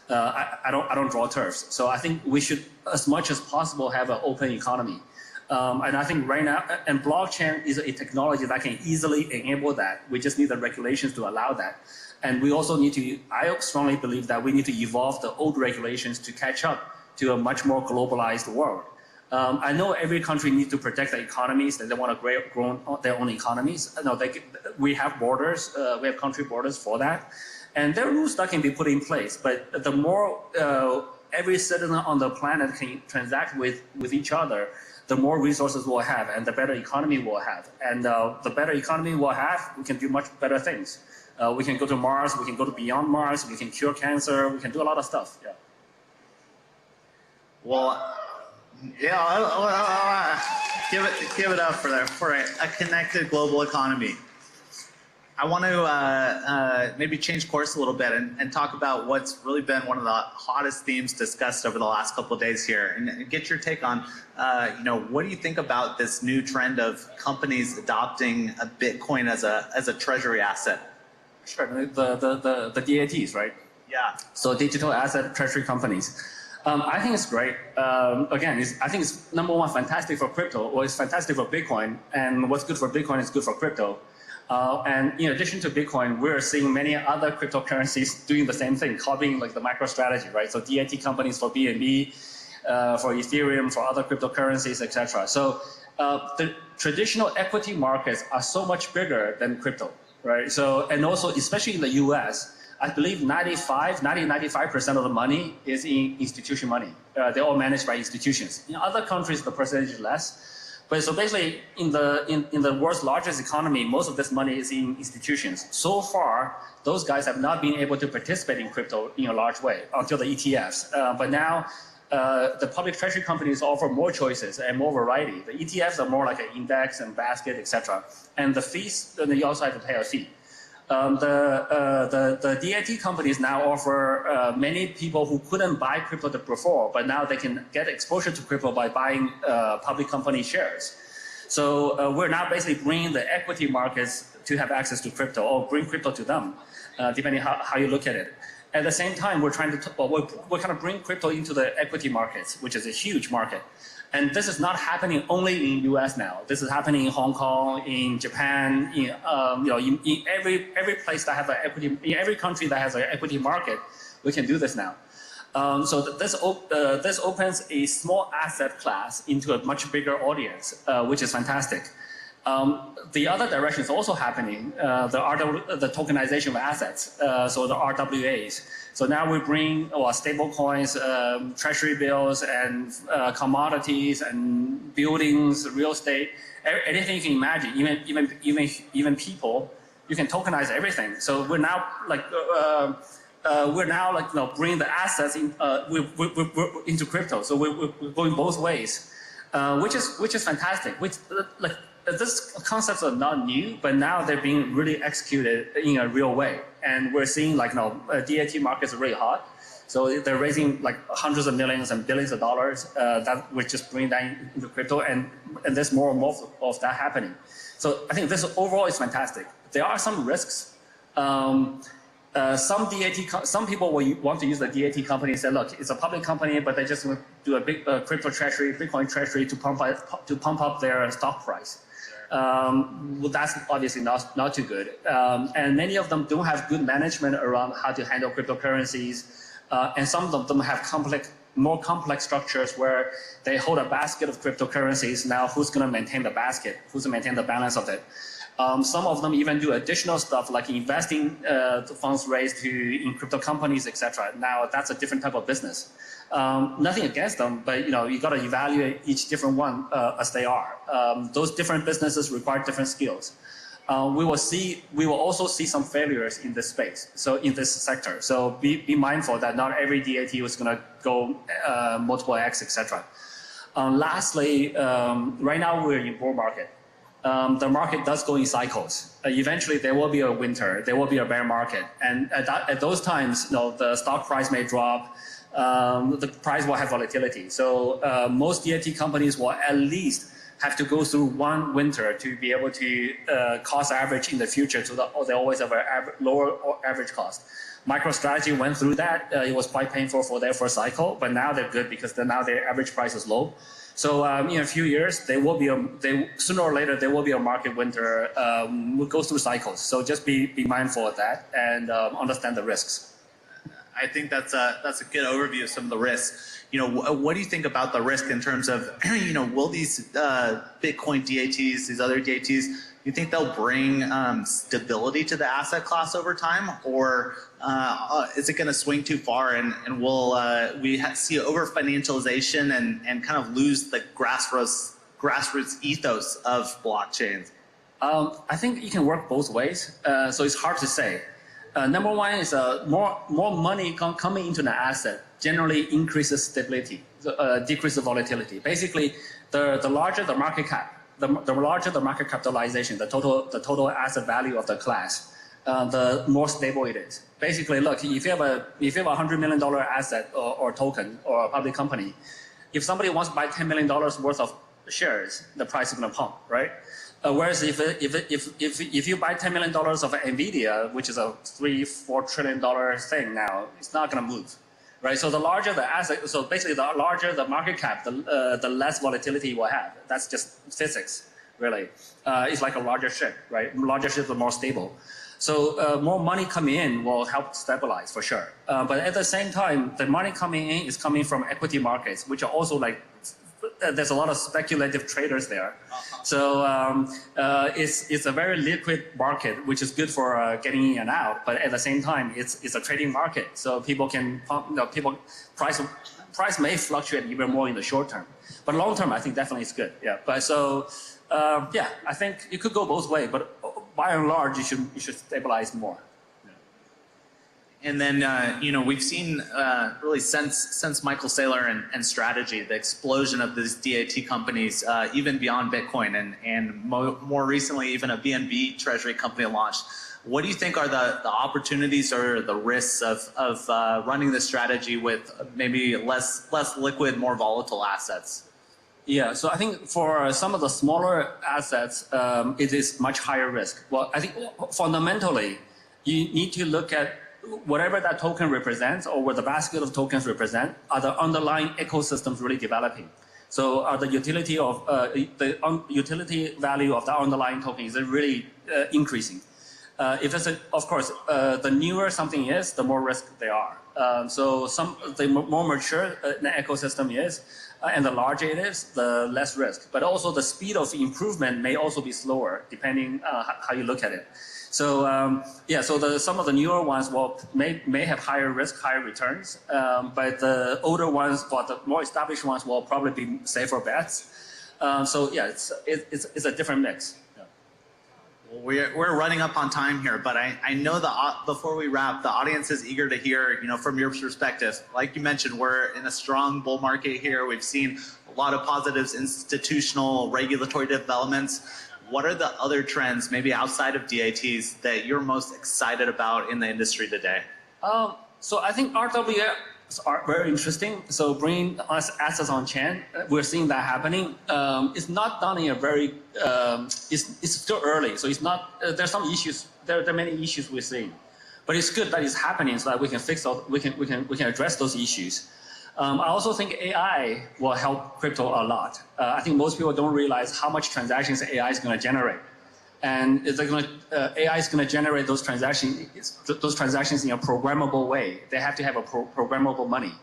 I don't draw turfs. So I think we should, as much as possible, have an open economy. And I think right now, and blockchain is a technology that can easily enable that. We just need the regulations to allow that. And we also need to, I strongly believe that we need to evolve the old regulations to catch up to a much more globalized world. I know every country needs to protect their economies, that they want to grow their own economies. No, we have borders, we have country borders for that. And there are rules that can be put in place, but the more every citizen on the planet can transact with each other, the more resources we'll have and the better economy we'll have. And the better economy we'll have, we can do much better things. We can go to Mars, we can go to beyond Mars, we can cure cancer, we can do a lot of stuff. Yeah. Well, yeah, give it up for a connected global economy. I want to maybe change course a little bit and talk about what's really been one of the hottest themes discussed over the last couple of days here, and get your take on, what do you think about this new trend of companies adopting a Bitcoin as a treasury asset? Sure, the DATs, right? Yeah. So digital asset treasury companies. I think it's great. Again, I think it's number one, fantastic for crypto, or it's fantastic for Bitcoin. And what's good for Bitcoin is good for crypto. And in addition to Bitcoin, we're seeing many other cryptocurrencies doing the same thing, copying like the MicroStrategy, right? So DAT companies for BNB, for Ethereum, for other cryptocurrencies, etc. So the traditional equity markets are so much bigger than crypto, right? So, and also, especially in the US, I believe 95% of the money is in institution money. They're all managed by institutions. In other countries, the percentage is less. But so basically, in the world's largest economy, most of this money is in institutions. So far, those guys have not been able to participate in crypto in a large way until the ETFs. But now, the public treasury companies offer more choices and more variety. The ETFs are more like an index and basket, etc. And the fees, then you also have to pay a fee. The DAT companies now offer many people who couldn't buy crypto before, but now they can get exposure to crypto by buying public company shares. So we're now basically bringing the equity markets to have access to crypto, or bring crypto to them, depending how you look at it. At the same time, we're trying to we're kind of bring crypto into the equity markets, which is a huge market. And this is not happening only in US now. This is happening in Hong Kong, in Japan, in every place that has an equity, in every country that has an equity market, we can do this now. So this opens a small asset class into a much bigger audience, which is fantastic. The other direction is also happening, the tokenization of assets, so the RWAs. So now we bring stable coins, treasury bills, and commodities, and buildings, real estate, anything you can imagine, even people. You can tokenize everything. So we're now bringing the assets we're into crypto. So we're going both ways, which is fantastic. These concepts are not new, but now they're being really executed in a real way. And we're seeing DAT markets are really hot. So they're raising like hundreds of millions and billions of dollars that we're just bringing that into crypto, and there's more and more of that happening. So I think this overall is fantastic. There are some risks. Some people will want to use the DAT company and say, look, it's a public company, but they just want to do a big crypto treasury, Bitcoin treasury to pump up their stock price. Well, that's obviously not too good. And many of them don't have good management around how to handle cryptocurrencies. And some of them have more complex structures where they hold a basket of cryptocurrencies. Now, who's going to maintain the basket? Who's going to maintain the balance of it? Some of them even do additional stuff like investing the funds raised in crypto companies, etc. Now, that's a different type of business. Nothing against them, but you got to evaluate each different one as they are. Those different businesses require different skills. We will also see some failures in this space, so in this sector. So be mindful that not every DAT is going to go multiple X, etc. Lastly, right now we're in bull market. The market does go in cycles. Eventually, there will be a winter, there will be a bear market, and at those times, the stock price may drop. The price will have volatility. So most DAT companies will at least have to go through one winter to be able to cost average in the future, so that they always have a lower average cost. MicroStrategy went through that. It was quite painful for their first cycle, but now they're good because now their average price is low. So in a few years, sooner or later there will be a market winter. We'll go through cycles. So just be mindful of that and understand the risks. I think that's a good overview of some of the risks. What do you think about the risk in terms of, will these Bitcoin DATs, these other DATs, you think they'll bring stability to the asset class over time, or is it going to swing too far and will we see over financialization and kind of lose the grassroots ethos of blockchains? I think you can work both ways. So it's hard to say. Number one is more money coming into the asset generally increases stability, decreases volatility. Basically, the larger the market cap, the larger the market capitalization, the total asset value of the class, the more stable it is. Basically, look, if you have a $100 million asset or token or a public company, if somebody wants to buy $10 million worth of shares, the price is going to pump, right? Whereas if you buy $10 million of NVIDIA, which is a $3-4 trillion thing now, it's not going to move, right? So the larger the asset, so basically the larger the market cap, the less volatility you will have. That's just physics, really. It's like a larger ship, right? Larger ships are more stable. So more money coming in will help stabilize for sure. But at the same time, the money coming in is coming from equity markets, which are also like, there's a lot of speculative traders there. So it's a very liquid market, which is good for getting in and out. But at the same time, it's a trading market. So people can, price may fluctuate even more in the short term. But long term, I think definitely it's good. Yeah. But so, yeah, I think it could go both ways. But by and large, you should stabilize more. And then, you know, we've seen really since Michael Saylor and strategy, the explosion of these DAT companies, even beyond Bitcoin, and more recently, even a BNB treasury company launched. What do you think are the opportunities or the risks of running this strategy with maybe less liquid, more volatile assets? Yeah, so I think for some of the smaller assets, it is much higher risk. Well, I think fundamentally, you need to look at whatever that token represents or what the basket of tokens represent, are the underlying ecosystems really developing? So are the utility of utility value of the underlying token, is it really increasing? If it's of course, the newer something is, the more risk they are. So the more mature the ecosystem is, and the larger it is, the less risk. But also the speed of improvement may also be slower, depending how you look at it. So yeah, so some of the newer ones may have higher risk, higher returns, but the older ones, or the more established ones, will probably be safer bets. So yeah, it's a different mix. We're running up on time here, but I know that before we wrap, the audience is eager to hear, you know, from your perspective. Like you mentioned, we're in a strong bull market here. We've seen a lot of positives, institutional, regulatory developments. What are the other trends, maybe outside of DATs, that you're most excited about in the industry today? So I think RWA are very interesting. So bringing us assets on chain, we're seeing that happening. It's not done in a very, it's still early. So it's not, there's some issues, there are many issues we're seeing. But it's good that it's happening so that we can fix all, we can address those issues. I also think AI will help crypto a lot. I think most people don't realize how much transactions AI is going to generate. And AI is going to generate those transactions in a programmable way. They have to have a programmable money.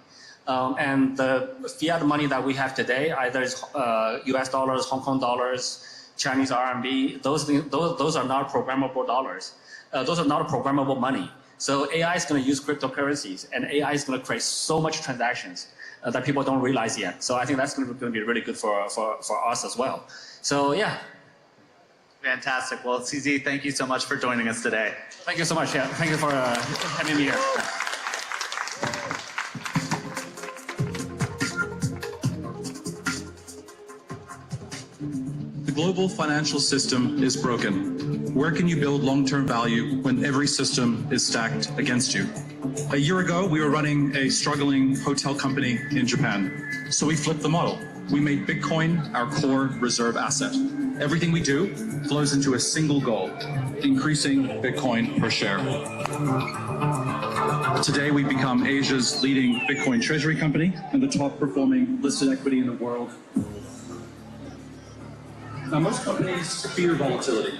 And the fiat money that we have today, either is US dollars, Hong Kong dollars, Chinese RMB, those are not programmable dollars. Those are not programmable money. So AI is going to use cryptocurrencies, and AI is going to create so much transactions that people don't realize yet. So I think that's going to be really good for us as well. So yeah. Fantastic. Well, CZ, thank you so much for joining us today. Thank you so much. Yeah, thank you for having me here. The global financial system is broken. Where can you build long-term value when every system is stacked against you? A year ago, we were running a struggling hotel company in Japan. So we flipped the model. We made Bitcoin our core reserve asset. Everything we do flows into a single goal, increasing Bitcoin per share. Today, we've become Asia's leading Bitcoin treasury company and the top performing listed equity in the world. Now, most companies fear volatility,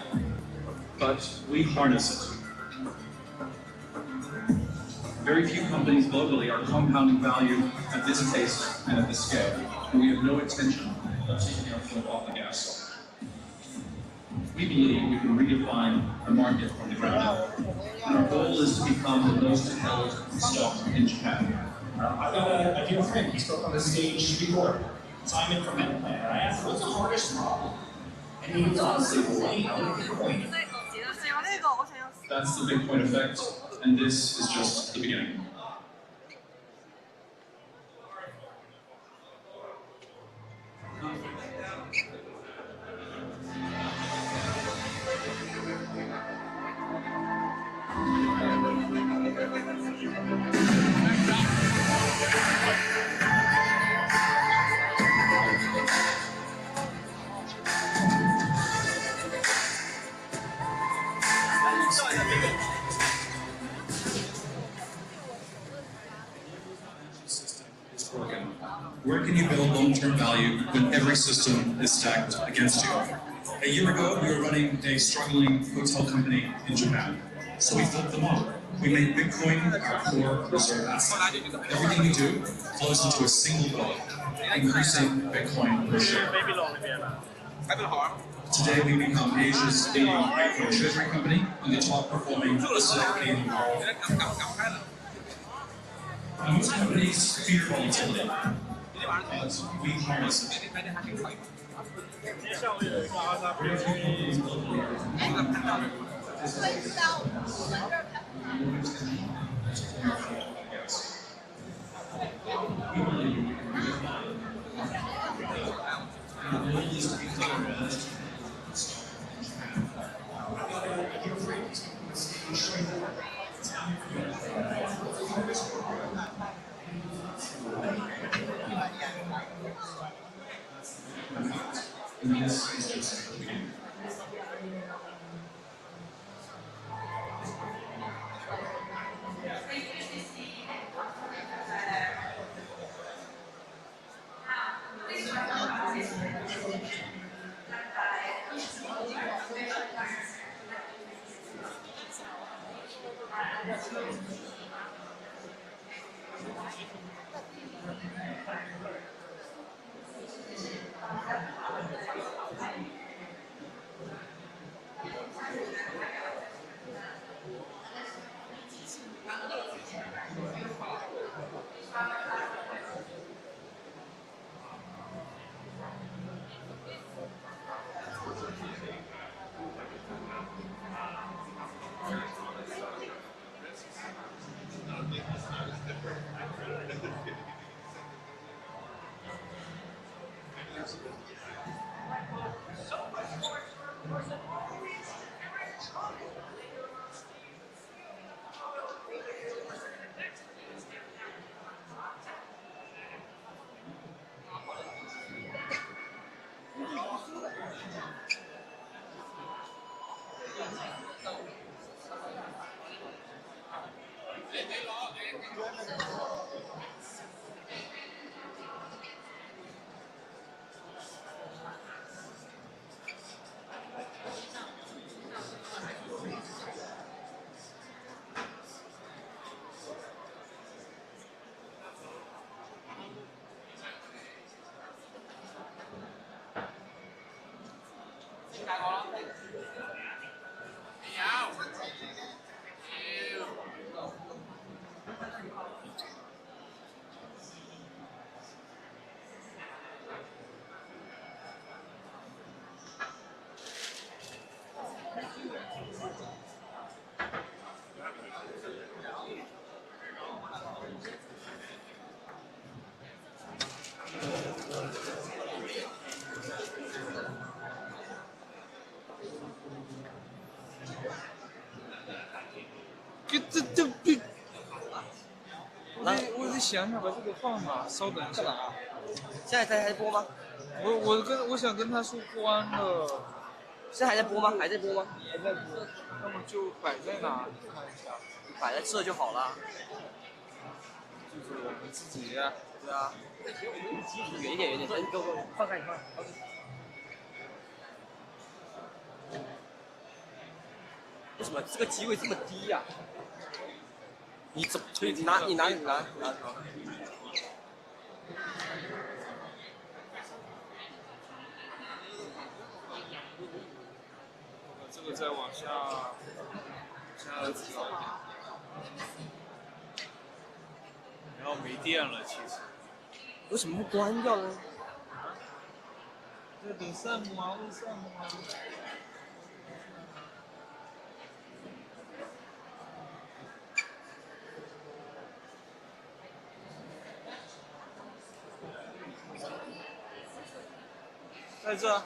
but we harness it. Very few companies globally are compounding value at this pace and at this scale, and we have no intention of taking our foot off the gas. We believe we can redefine the market from the ground up, and our goal is to become the most held stock in Japan. I've got a dear friend, he spoke on the stage before, Simon from Meta Plan, and I asked him, what's the hardest problem? And he was honestly running out of Bitcoin. That's the Bitcoin effect, and this is just the beginning. Where can you build long-term value when every system is stacked against you? A year ago, we were running a struggling hotel company in Japan. So we flipped them on. We made Bitcoin our core reserve asset. Everything we do flows into a single wallet, increasing Bitcoin per share. Today, we become Asia's leading Bitcoin treasury company and the top performing listed equity in the world. Now, most companies fear volatility, but we harness it. And this is just the beginning.我得想想把这个放哪，稍等一下。现在还在播吗？我想跟他说关了。现在还在播吗？还在播吗？还在播。那么就摆在哪？看一下。摆在这就好了。就是我们自己。对啊。远一点，远一点，给我放开，你放。为什么这个机位这么低呀？你怎么？你拿。这个再往下走。然后没电了，其实。为什么不关掉呢？在等项目啊，问项目啊。在这。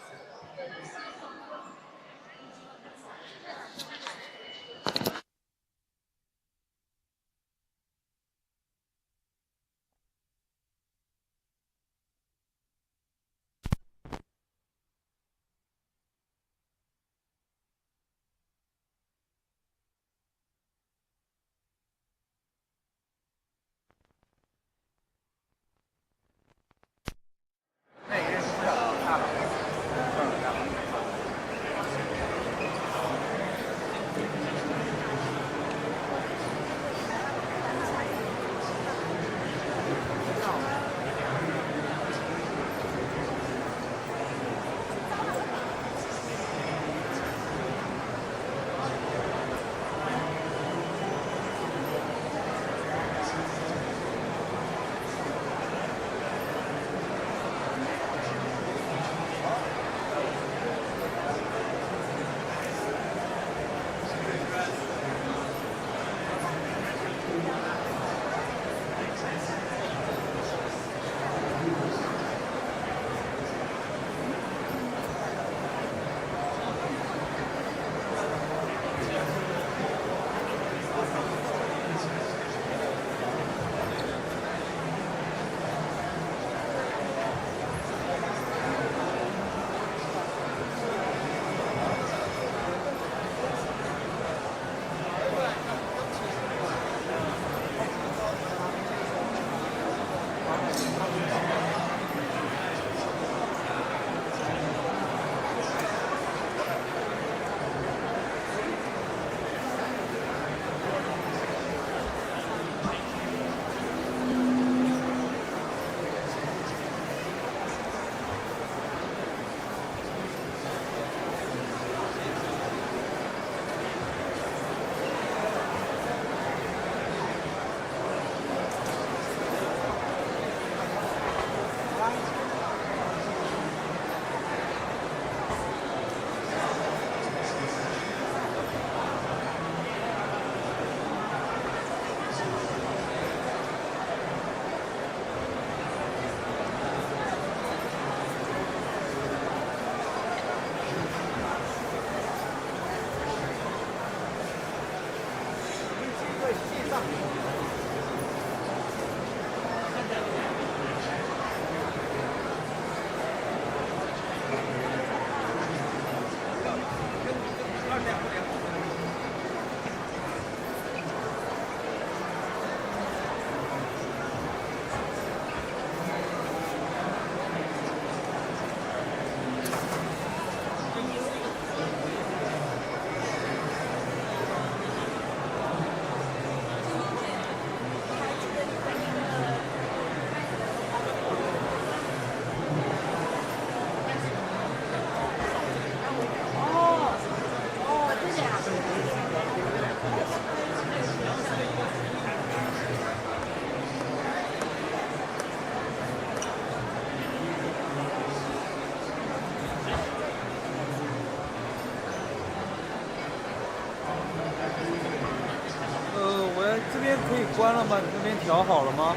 可以关了吗？你那边调好了吗？